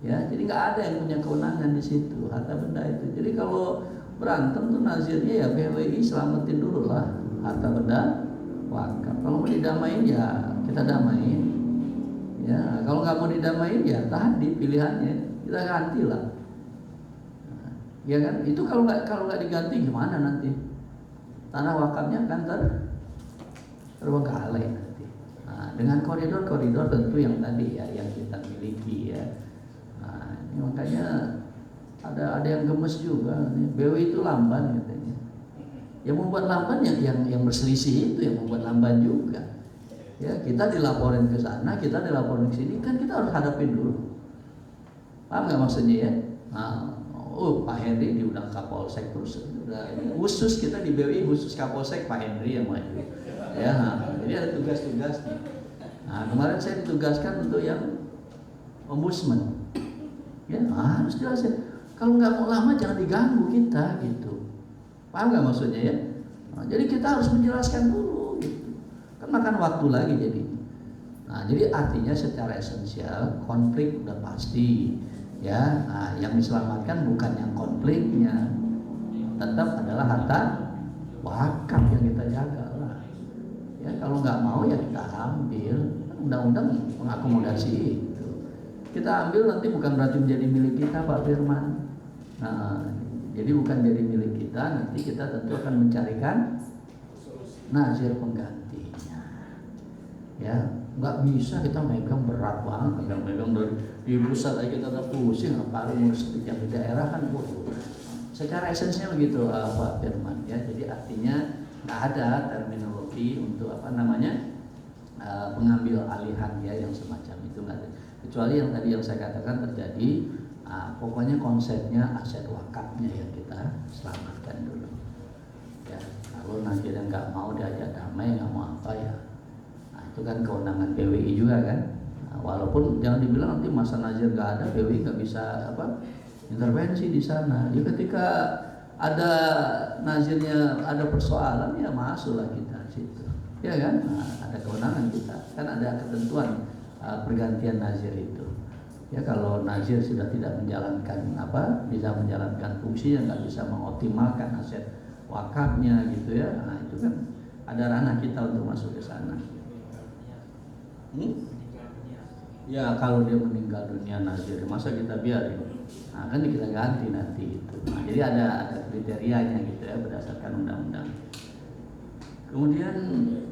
Ya, jadi nggak ada yang punya kewenangan di situ harta benda itu. Jadi kalau berantem tuh nazirnya ya BWI selamatin dulu lah harta benda wakaf. Kalau mau didamain ya kita damain. Ya, kalau nggak mau didamain ya tadi pilihannya kita ganti lah. Ya kan? Itu kalau nggak diganti gimana nanti? Tanah wakafnya akan terbengkalai nanti. Nah, dengan koridor-koridor tentu yang tadi ya yang kita miliki ya. Nah, ini makanya ada yang gemes juga. BWI itu lamban katanya. Yang membuat lamban yang berselisih itu yang membuat lamban juga. Ya, kita dilaporin ke sana, kita dilaporin ke sini, kan kita harus hadapin dulu. Paham nggak maksudnya ya? Nah, Pak Henry diundang Kapolsek terus. Khusus kita di BWI khusus Kapolsek Pak Henry yang maju. Ya, jadi ada tugas-tugas nih. Nah, kemarin saya ditugaskan untuk yang ombudsman. Ya, harus jelasin. Kalau nggak mau lama jangan diganggu kita gitu. Paham nggak maksudnya ya? Nah, jadi kita harus menjelaskan dulu gitu. Kan makan waktu lagi jadi. Nah, jadi artinya secara esensial konflik udah pasti ya. Nah, yang diselamatkan bukan yang konfliknya, tetap adalah harta wakaf yang kita jaga lah. Ya, kalau nggak mau ya kita ambil. Undang-undang mengakomodasi itu. Kita ambil nanti bukan berarti menjadi milik kita, Pak Firman. Nah, jadi bukan jadi milik kita, nanti kita tentu akan mencarikan nazir penggantinya. Ya, nggak bisa kita megang berat banget, megang dari di pusat aja kita udah pusing, apalagi ngurus yang di daerah kan bodoh. Secara esensinya begitu Pak Firman ya. Jadi artinya nggak ada terminologi untuk pengambil alihan ya yang semacam itu nggak ada. Kecuali yang tadi yang saya katakan terjadi. Pokoknya konsepnya aset wakafnya yang kita selamatkan dulu. Ya, kalau nanti dia nggak mau diajak damai, nggak mau apa ya, nah, itu kan kewenangan BWI juga kan. Nah, walaupun jangan dibilang nanti masa nazir nggak ada, BWI nggak bisa intervensi di sana. Ya ketika ada nazirnya ada persoalan ya masuklah kita situ. Ya kan, nah, ada kewenangan kita. Kan ada ketentuan pergantian nazir itu. Ya kalau nazir sudah tidak menjalankan bisa menjalankan fungsinya, nggak bisa mengoptimalkan aset wakafnya gitu ya, nah itu kan ada ranah kita untuk masuk ke sana. Ya kalau dia meninggal dunia nazir, masa kita biarin? Nah kan kita ganti nanti itu. Nah, jadi ada kriterianya gitu ya berdasarkan undang-undang. Kemudian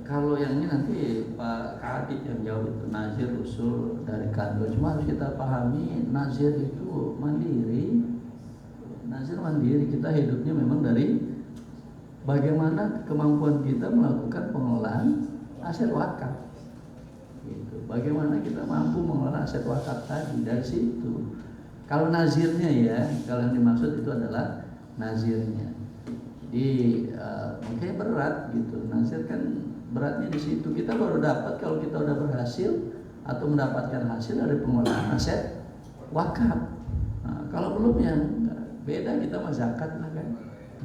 kalau yang ini nanti Pak Kadip yang jawab itu nazir usul dari Kadro. Cuma harus kita pahami nazir itu mandiri. Nazir mandiri, kita hidupnya memang dari bagaimana kemampuan kita melakukan pengelolaan aset wakaf. Gitu. Bagaimana kita mampu mengelola aset wakaf tadi dari situ. Kalau nazirnya ya, kalau yang dimaksud itu adalah nazirnya. Jadi makanya berat gitu. Nazir kan beratnya di situ. Kita baru dapat kalau kita udah berhasil atau mendapatkan hasil dari pengelolaan aset wakaf. Nah, kalau belum ya beda, kita mah zakat lah kan.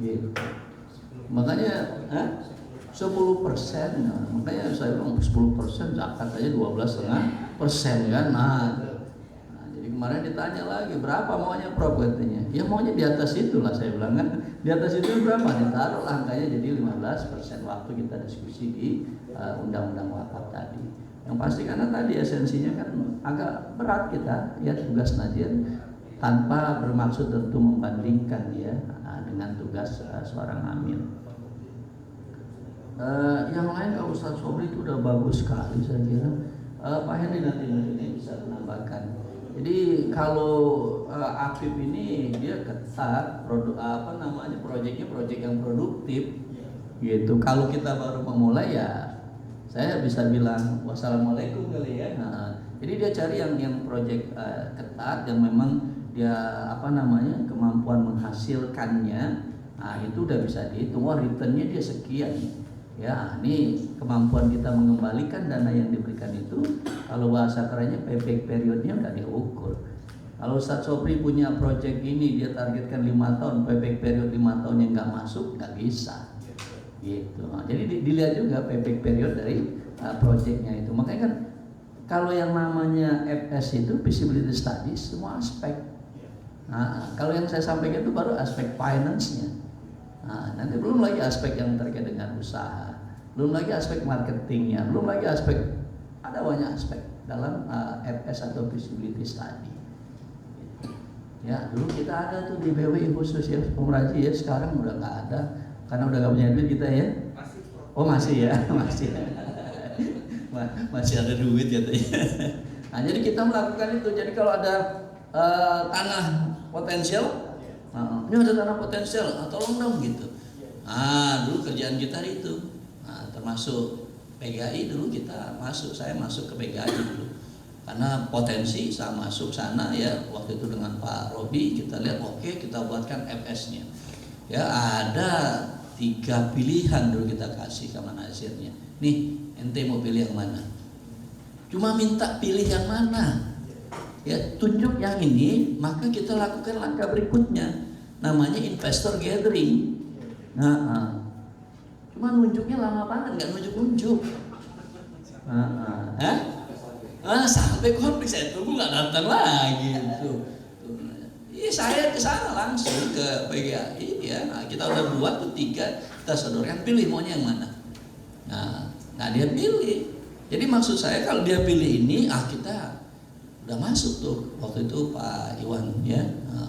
Gitu. Makanya 10%. Nah, makanya saya bilang 10% zakat aja 12,5% kan. Nah, jadi kemarin ditanya lagi berapa maunya Prof katanya. Ya maunya di atas itulah saya bilang kan. Di atas itu berapa? Ditaruh angkanya jadi 15% waktu kita diskusi di undang-undang wakaf tadi. Yang pasti karena tadi esensinya kan agak berat kita ya tugas nazir tanpa bermaksud tentu membandingkan ya dengan tugas seorang amil. Yang lain kalau Ustadz Sobri itu udah bagus sekali saya kira. Pak Henry nanti mungkin bisa menambahkan. Jadi kalau Apip ini dia ketat, proyeknya proyek yang produktif gitu. Kalau kita baru memulai ya saya bisa bilang wassalamualaikum kali ya. Jadi dia cari yang proyek ketat yang memang dia kemampuan menghasilkannya, itu udah bisa dihitung. Wah, returnnya dia sekian. Ya, ini kemampuan kita mengembalikan dana yang diberikan itu, kalau bahasa kerennya payback periodnya udah diukur. Kalau Ustadz Sobri punya proyek ini dia targetkan 5 tahun, payback period 5 tahun yang nggak masuk nggak bisa. Gitu. Jadi dilihat juga payback period dari proyeknya itu. Makanya kan kalau yang namanya FS itu feasibility studies semua aspek. Kalau yang saya sampaikan itu baru aspek finance-nya. Nanti belum lagi aspek yang terkait dengan usaha, belum lagi aspek marketingnya, belum lagi aspek, ada banyak aspek dalam FS atau feasibility study. Ya, dulu kita ada tuh di BWI khusus ya, Umraji ya, sekarang udah nggak ada karena udah nggak punya duit kita ya. Oh masih ya, masih ada duit ya tuh. Nah, jadi kita melakukan itu. Jadi kalau ada tanah potensial, ini ada tanah potensial, tolong dong gitu. Dulu kerjaan kita itu, termasuk PGI dulu saya masuk ke PGI dulu, karena potensi saya masuk sana ya waktu itu dengan Pak Robi kita lihat oke, kita buatkan FS-nya. Ya ada 3 pilihan dulu kita kasih sama Nazirnya. Nih ente mau pilih yang mana? Cuma minta pilih yang mana. Ya, tunjuk yang ini, maka kita lakukan langkah berikutnya, namanya investor gathering. Cuma nunjuknya lama banget, nggak nunjuk. Sampai konflik saya tunggu nggak datang lagi. Saya ke sana langsung ke PGI ya. Kita udah buat tuh 3, kita sodorkan, pilih maunya yang mana. Nah dia pilih. Jadi maksud saya kalau dia pilih ini, kita udah masuk tuh waktu itu Pak Iwan ya,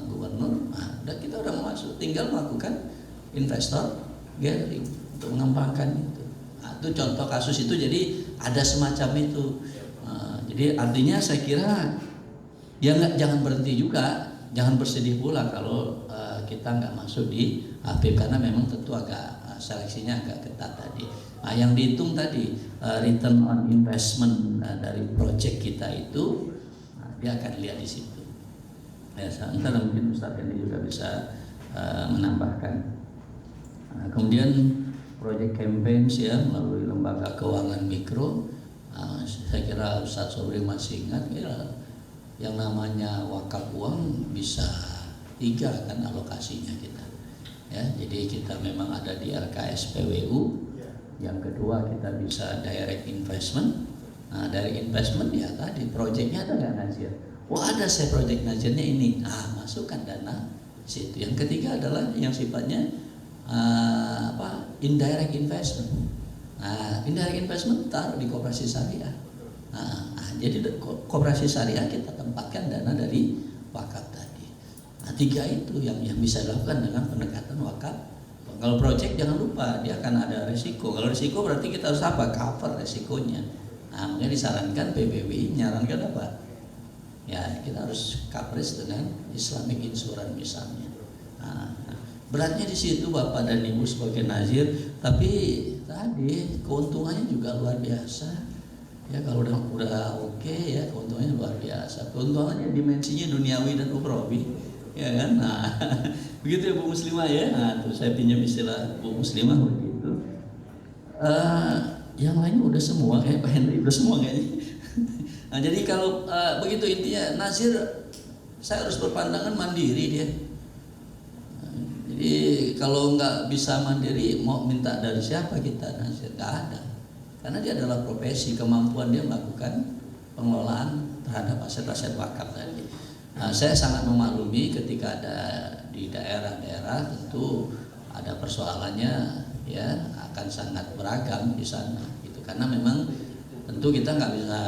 gubernur. Kita udah masuk, tinggal melakukan investor gathering untuk mengembangkan itu. Itu contoh kasus itu, jadi ada semacam itu. Jadi artinya saya kira ya jangan berhenti juga, jangan bersedih pula kalau kita nggak masuk di APIP, karena memang tentu agak seleksinya agak ketat tadi. Yang dihitung tadi return on investment dari project kita itu, dia akan lihat di situ. Ya, sebentar mungkin Ustaz ini juga bisa menambahkan. Kemudian project campaigns ya melalui lembaga keuangan mikro. Saya kira Ustaz Sobri masih ingat ya, yang namanya wakaf uang bisa 3 kan alokasinya kita. Ya, jadi kita memang ada di LKS PWU. Yang kedua kita bisa direct investment. Dari investment ya tadi proyeknya ada nggak Nazir? Ada saya proyek Nazirnya ini. Masukkan dana situ. Yang ketiga adalah yang sifatnya indirect investment. Indirect investment taruh di koperasi syariah. Jadi koperasi syariah kita tempatkan dana dari wakaf tadi. 3 itu yang bisa dilakukan dengan pendekatan wakaf. Kalau proyek jangan lupa dia akan ada risiko. Kalau risiko berarti kita harus cover risikonya. Makanya disarankan PBB menyarankan apa? Ya kita harus coverage dengan Islamic Insurance misalnya. Beratnya di situ Bapak dan Ibu sebagai nazir, tapi tadi keuntungannya juga luar biasa. Ya kalau udah oke ya keuntungannya luar biasa. Keuntungannya dimensinya duniawi dan ukhrawi, ya kan? Begitu ya Bu Muslimah ya. Tuh saya pinjam istilah Bu Muslimah begitu. Yang lainnya udah semua kayak Pak Henry udah semua kayaknya. Jadi kalau begitu intinya nazir saya harus berpandangan mandiri dia. Jadi kalau nggak bisa mandiri mau minta dari siapa kita nazir? Nggak ada. Karena dia adalah profesi, kemampuan dia melakukan pengelolaan terhadap aset-aset wakaf tadi. Saya sangat memaklumi ketika ada di daerah-daerah tentu ada persoalannya ya akan sangat beragam di sana gitu, karena memang tentu kita nggak bisa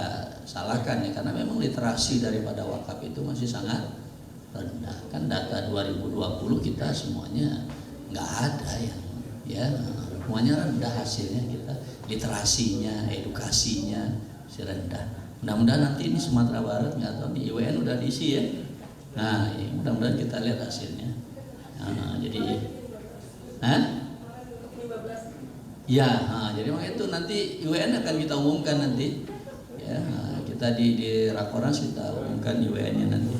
salahkan ya, karena memang literasi daripada wakaf itu masih sangat rendah kan. Data 2020 kita semuanya nggak ada yang ya semuanya rendah hasilnya kita, literasinya, edukasinya masih rendah. Mudah-mudahan nanti ini Sumatera Barat, nggak tahu nih IWN udah diisi ya. Nah, ya, mudah-mudahan kita lihat hasilnya. Nah, jadi, ya, jadi makanya itu nanti IWN akan kita umumkan nanti. Ya, kita di Rakornas kita umumkan IWN-nya nanti.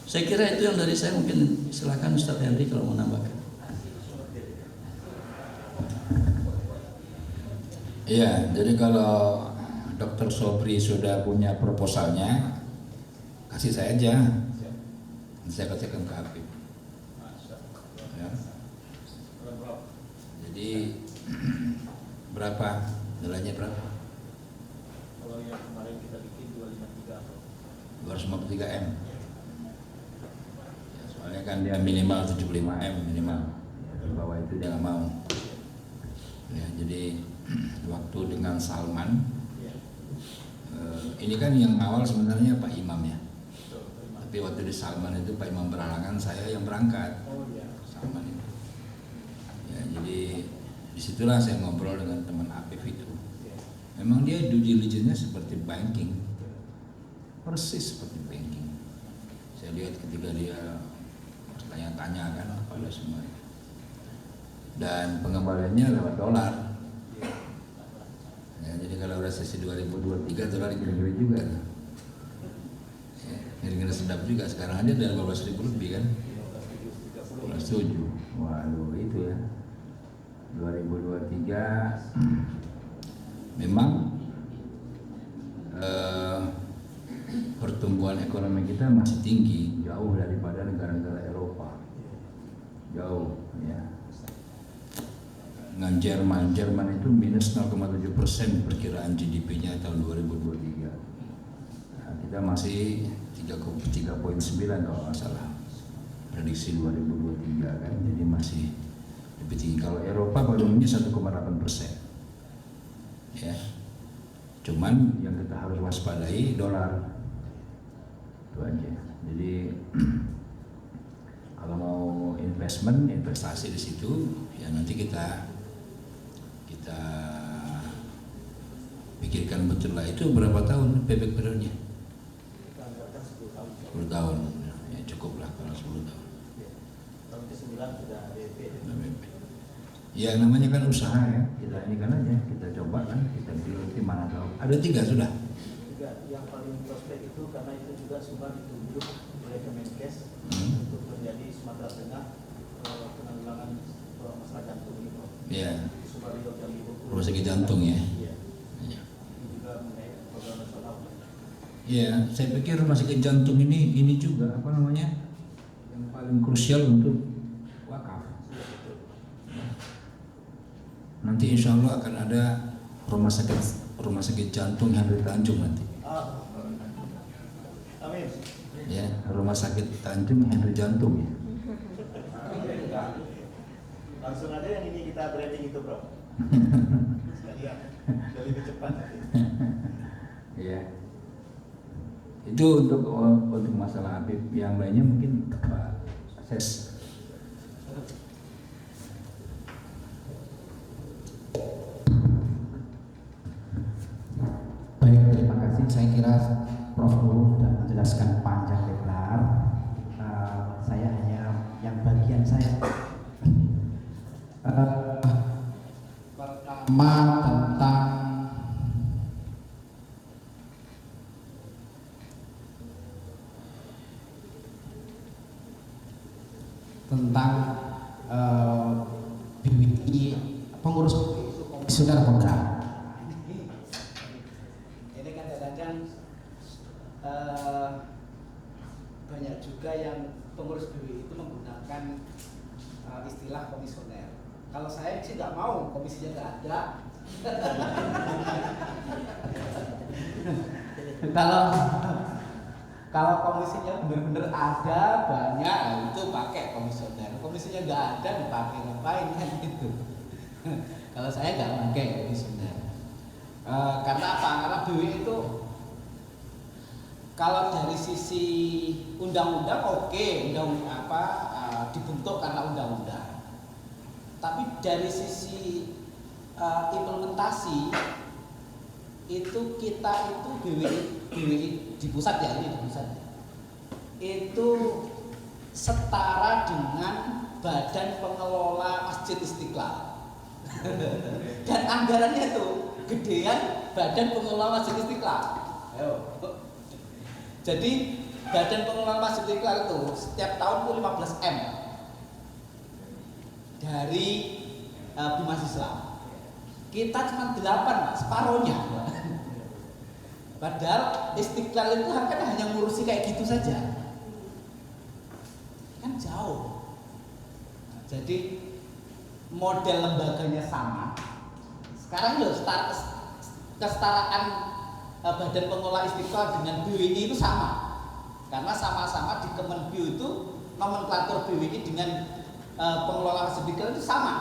Saya kira itu yang dari saya, mungkin silakan Ustaz Henry kalau mau nambahkan. Iya, jadi kalau Dr. Sobri sudah punya proposalnya, kasih saya aja. Saya katakan ke Habib. Ya. Jadi berapa? Nilainya berapa? Kalau yang kemarin kita bikin 253 M. Ya, soalnya kan dia minimal 75 M minimal. Di bawah itu dia nggak mau. Ya, jadi waktu dengan Salman, ini kan yang awal sebenarnya Pak Imam ya. Tapi waktu di Salman itu Pak Imam berhalangan, saya yang berangkat. Salman itu. Ya, jadi disitulah saya ngobrol dengan teman Apif itu. Memang dia due diligence-nya seperti banking, persis seperti banking. Saya lihat ketika dia tanya-tanya kan pada semua. Dan pengembaliannya lewat dolar. Ya, jadi kalau resesi 2023 dolar gede-gede juga. Ngeri-ngeri sedap juga. Sekarang aja udah 12.000 lebih kan. 12.7. Waduh itu ya. 2023 memang pertumbuhan ekonomi kita masih tinggi, jauh daripada negara-negara Eropa. Jauh ya. Dengan Jerman itu minus 0,7% perkiraan GDP-nya tahun 2023. Nah, kita masih 3,9 kalau nggak salah prediksi 2023 kan, jadi masih lebih tinggi. Kalau Eropa baru ini 1,8%. Ya, cuman yang kita harus waspadai dolar itu aja. Jadi kalau mau investasi di situ, ya nanti kita pikirkan betul lah itu berapa tahun payback periodnya. 10 tahun, ya cukup lah kalau 10 tahun. tahun ke-9 sudah BP. Ya namanya kan usaha ya, kita ini kan aja, kita coba kan, kita geluti mana tahu. Ada 3 sudah. 3 yang paling prospek itu karena itu juga Subang ditunjuk oleh Kemenkes untuk menjadi Sumatera Tengah penanggulangan masalah jantung itu. Iya. Subang yang ibu. Rumah sakit jantung ya. Iya. Ini juga mengenai program nasional. Iya, saya pikir rumah sakit jantung ini juga apa namanya yang paling krusial untuk wakaf. Nanti insya Allah akan ada rumah sakit jantung yang di Tanjung nanti. Amin. Ya, rumah sakit Tanjung Henry Jantung ya. Langsung aja yang ini kita branding itu bro. Sekalian, jadi lebih cepat. Ya. Itu untuk masalah Habib, yang lainnya mungkin Pak Ses. Baik, terima kasih. Saya kira Prof. Nurul sudah menjelaskan panjang lebar. Saya hanya yang bagian saya. Pertama tentang BWI, pengurus komisioner program. Ini kadang-kadang banyak juga yang pengurus BWI itu menggunakan istilah komisioner. Kalau saya sih nggak mau, komisinya nggak ada. Kalau komisinya benar-benar ada banyak, itu pakai komisioner. Komisinya nggak ada dipakai ngapain kan gitu. Kalau saya nggak pakai komisioner. Karena apa? Karena BWI itu kalau dari sisi undang-undang oke, dibentuk karena undang-undang. Tapi dari sisi implementasi itu kita itu BWI di pusat ya, ini di pusat itu setara dengan Badan Pengelola Masjid Istiqlal. Dan anggarannya itu gedean Badan Pengelola Masjid Istiqlal. Ayo. Jadi Badan Pengelola Masjid Istiqlal itu setiap tahun itu 15 M dari Bimas Islam. Kita cuma 8, separohnya. Padahal Istiqlal itu kan hanya ngurusi kayak gitu saja. Kan jauh. Nah, jadi model lembaganya sama. Sekarang loh kesetaraan Badan Pengelola Istiqlal dengan BWI itu sama. Karena sama-sama di Kemenbio itu nomenklatur BWI dengan pengelola Masjid Istiqlal itu sama.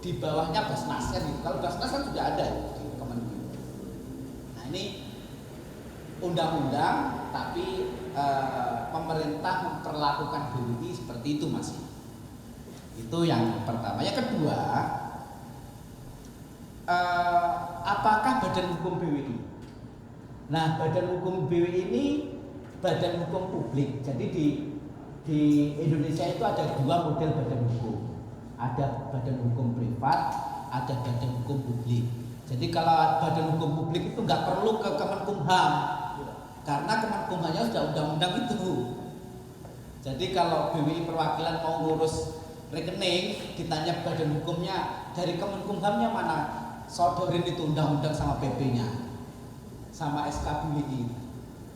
Di bawahnya Basnas kan gitu. Kalau Basnas kan sudah ada di Kemenbio. Nah ini undang-undang tapi pemerintah memperlakukan BWI seperti itu masih. Itu yang pertama. Yang kedua, apakah badan hukum BWI? Nah, badan hukum BWI ini badan hukum publik. Jadi di Indonesia itu ada dua model badan hukum. Ada badan hukum privat, ada badan hukum publik. Jadi kalau badan hukum publik itu nggak perlu ke Kemenkumham, karena Kemenkumhamnya sudah undang-undang itu. Jadi kalau BWI perwakilan mau ngurus rekening, ditanya badan hukumnya dari Kemenkumhamnya mana, sodorin itu undang-undang sama PP-nya, sama SK BWI.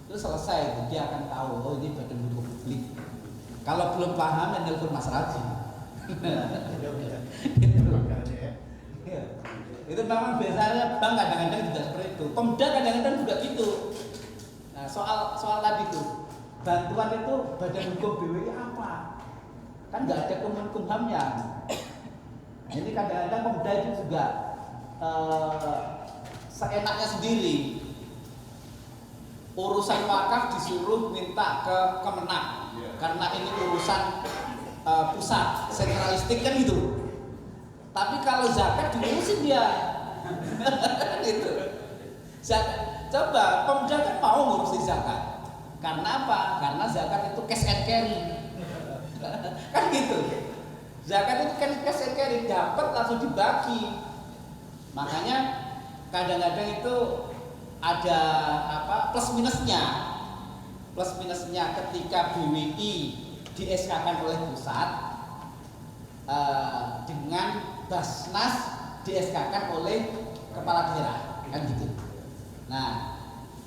Itu selesai, dia akan tahu oh ini badan hukum publik. Kalau belum paham ya nelpon Mas Raji. Itu memang biasanya bank kadang-kadang juga seperti itu. Pemda kadang-kadang juga gitu. Nah, soal tadi itu bantuan itu badan hukum BWI apa? Kan nggak ada Kemenkumhamnya. Nah, ini kadang-kadang Pemda itu juga seenaknya sendiri. Urusan wakaf disuruh minta ke Kemenak karena ini urusan pusat sentralistik kan gitu. Tapi kalau zakat diurusin dia. Gitu. Zakat, coba Pemda kan mau ngurusin zakat. Karena apa? Karena zakat itu cash and carry. Kan gitu. Zakat itu kan cash and carry, dapat langsung dibagi. Makanya kadang-kadang itu ada plus minusnya. Plus minusnya ketika BWI di-SK-kan oleh pusat dengan Basnas di-SK-kan oleh kepala daerah, kan gitu. Nah,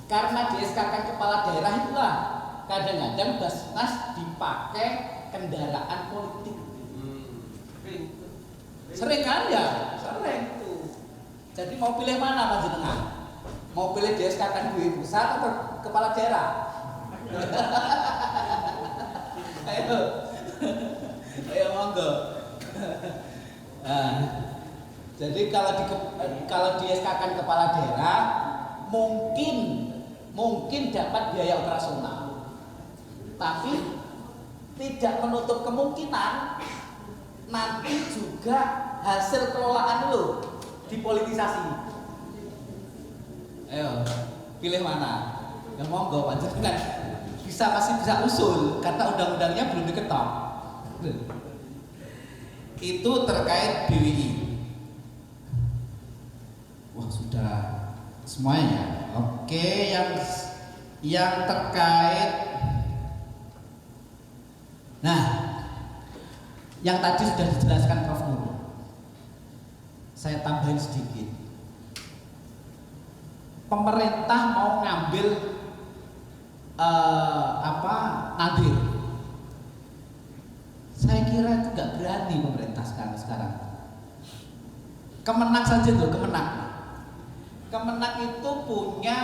karena di-SK-kan kepala daerah itulah kadang-kadang Basnas dipakai kendaraan politik. Sering kan ya? Sering tuh. Jadi mau pilih mana panjenengan? Mau pilih di-SK-kan BWI pusat atau kepala daerah? Ayo monggo. Nah, jadi kalau di SK-kan kepala daerah mungkin dapat biaya operasional, tapi tidak menutup kemungkinan nanti juga hasil kelolaan lo dipolitisasi. Ayo pilih mana? Ya monggo panjenengan. Masih bisa usul karena undang-undangnya belum diketok. Itu terkait BWI. Wah sudah semuanya. Oke, yang terkait. Nah, yang tadi sudah dijelaskan Prof. Nurul. Saya tambahin sedikit. Pemerintah mau ngambil nadir. Saya kira itu nggak berani pemerintah sekarang. Kemenak saja tuh, Kemenak itu punya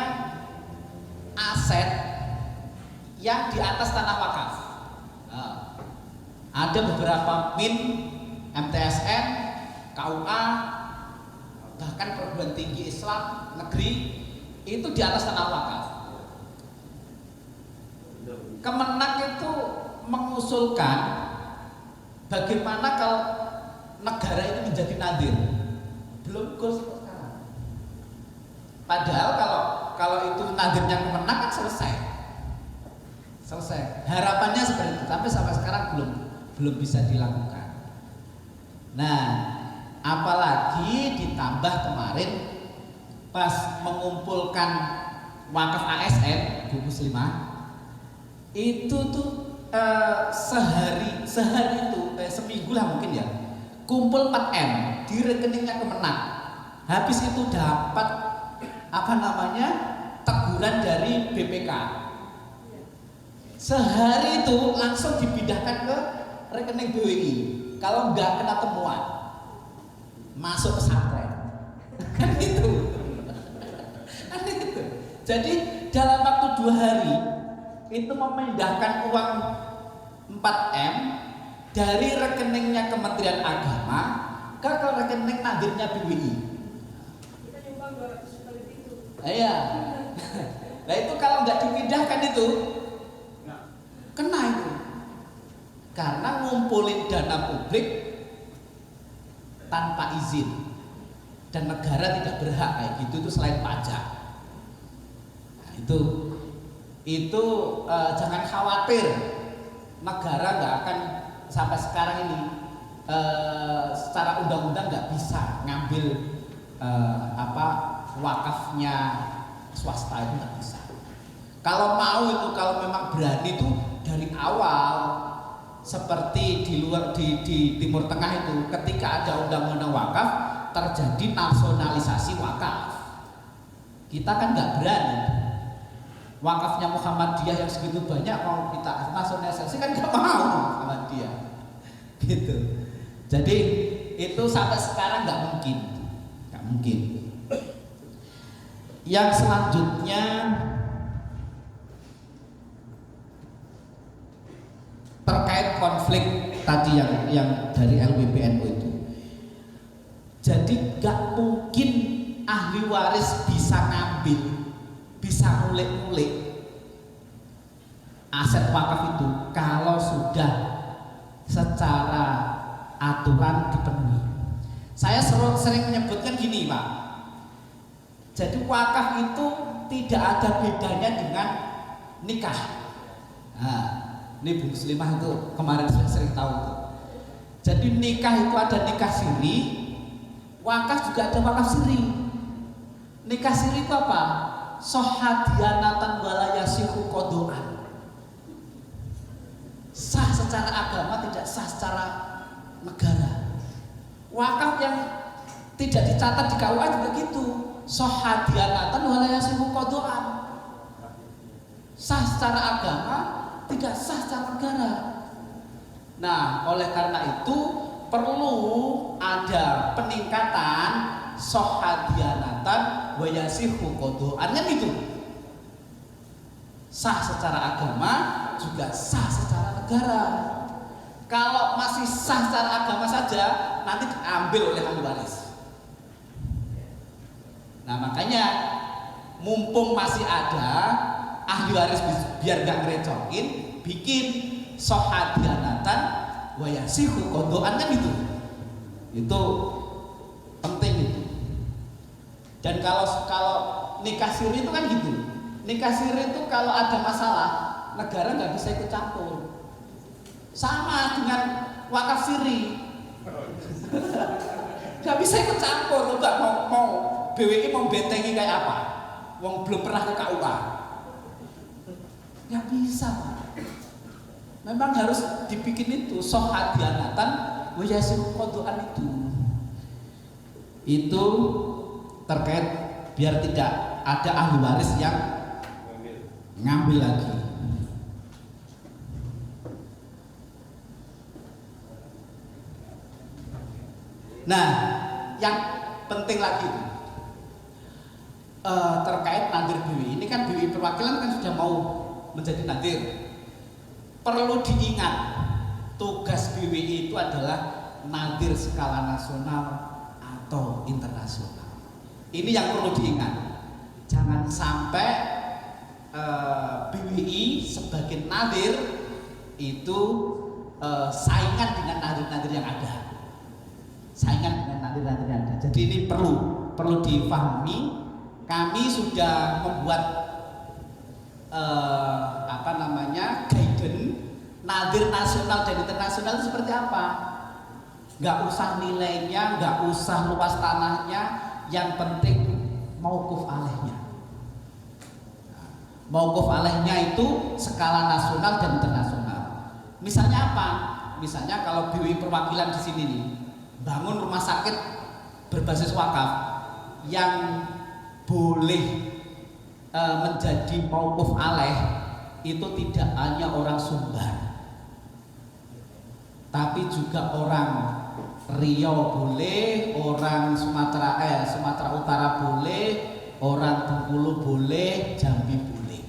aset yang di atas tanah wakaf. Ada beberapa PIN, MTSN, KUA, bahkan perguruan tinggi Islam negeri itu di atas tanah wakaf. Kemenak itu mengusulkan bagaimana kalau negara itu menjadi nadir. Belum goal sampai sekarang. Padahal kalau itu nadirnya kemenang kan selesai. Harapannya seperti itu, tapi sampai sekarang belum bisa dilakukan. Nah, apalagi ditambah kemarin pas mengumpulkan wakaf ASN Bu Muslimah itu tuh sehari itu seminggu lah mungkin ya, kumpul 4M di rekeningnya Kemenang. Habis itu dapat teguran dari BPK. Sehari itu langsung dipindahkan ke rekening BWI. Kalau nggak kena temuan masuk pesantren. Kan gitu. Jadi dalam waktu 2 hari itu memindahkan uang 4M dari rekeningnya Kementerian Agama ke rekening nadirnya BWI. Kita nyumbang 200 juta lebih itu. Iya. Nah itu kalau nggak dipindahkan itu kena itu. Karena ngumpulin dana publik tanpa izin dan negara tidak berhak kayak gitu itu selain pajak. Nah, itu jangan khawatir, negara nggak akan sampai sekarang ini secara undang-undang nggak bisa ngambil wakafnya swasta itu nggak bisa. Kalau mau itu, kalau memang berani itu dari awal, seperti di Timur Tengah itu ketika ada undang-undang wakaf terjadi nasionalisasi wakaf. Kita kan nggak berani. Wakafnya Muhammadiyah yang segitu banyak mau kita nasionalisasi kan nggak mau Muhammadiyah, gitu. Jadi itu sampai sekarang nggak mungkin. Yang selanjutnya terkait konflik tadi yang dari LWPNU itu. Jadi nggak mungkin ahli waris bisa ngambil, bisa ngulik-ngulik aset wakaf itu kalau sudah secara aturan dipenuhi. Saya sering menyebutkan gini Pak, jadi wakaf itu tidak ada bedanya dengan nikah. Nah, ini Bu Muslimah itu kemarin saya sering tahu itu. Jadi nikah itu ada nikah siri, wakaf juga ada wakaf siri. Nikah siri itu apa? Sohadianatan walayasihu kodoan. Sah secara agama, tidak sah secara negara. Wakaf yang tidak dicatat di KUA juga gitu. Sohadianatan walayasihu kodoan. Sah secara agama, tidak sah secara negara. Nah, oleh karena itu perlu ada peningkatan sohadianatan wayasihu kodoan, kan gitu. Sah secara agama juga sah secara negara. Kalau masih sah secara agama saja nanti diambil oleh ahli waris. Nah makanya mumpung masih ada ahli waris biar gak ngerecokin, bikin sohadianatan wayasihu kodoan, kan gitu. Itu penting itu. Dan kalau nikah siri itu kan gitu. Nikah siri itu kalau ada masalah negara nggak bisa ikut campur. Sama dengan wakaf siri, nggak bisa ikut campur. Enggak mau BWI mau bentengi kayak apa? Wong belum pernah ke KUA. Nggak bisa, Pak. Memang harus dibikin itu sohadianatan wayasihu kodoan itu. Itu terkait biar tidak ada ahli waris yang ngambil lagi. Nah, yang penting lagi terkait nadir BWI. Ini kan BWI perwakilan kan sudah mau menjadi nadir. Perlu diingat, tugas BWI itu adalah nadir skala nasional atau internasional. Ini yang perlu diingat. Jangan sampai BWI sebagai nadir itu saingan dengan nadir-nadir yang ada. nadir-nadir ada. Jadi ini perlu difahami. Kami sudah membuat guidance nadir nasional dan internasional itu seperti apa. Nggak usah nilainya, nggak usah luas tanahnya, yang penting mauquf alaihnya. Mauquf alaihnya itu skala nasional dan internasional. Misalnya apa? Misalnya kalau BWI perwakilan di sini nih, bangun rumah sakit berbasis wakaf yang boleh menjadi mauquf alaih itu tidak hanya orang Sumbar, tapi juga orang Riau boleh, orang Sumatera Utara boleh, orang Bengkulu boleh, Jambi boleh.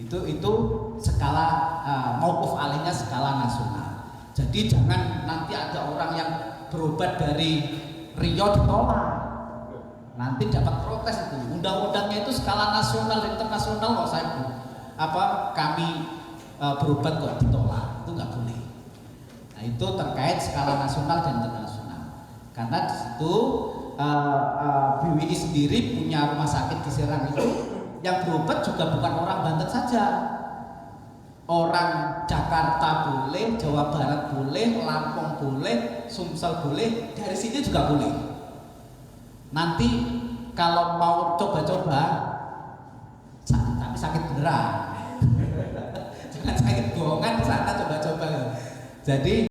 Itu skala mauquf alaihnya skala nasional. Jadi jangan nanti ada orang yang berobat dari Riau ditolak, nanti dapat protes itu. Undang-undangnya itu skala nasional dan internasional kok kami berobat kok ditolak, itu nggak boleh. Nah itu terkait skala nasional dan internasional. Karena di situ BWI sendiri punya rumah sakit di Serang itu yang berobat juga bukan orang Banten saja. Orang Jakarta boleh, Jawa Barat boleh, Lampung boleh, Sumsel boleh, dari sini juga boleh. Nanti kalau mau coba-coba, tapi sakit beneran, jangan sakit bohongan, sana coba-coba. Jadi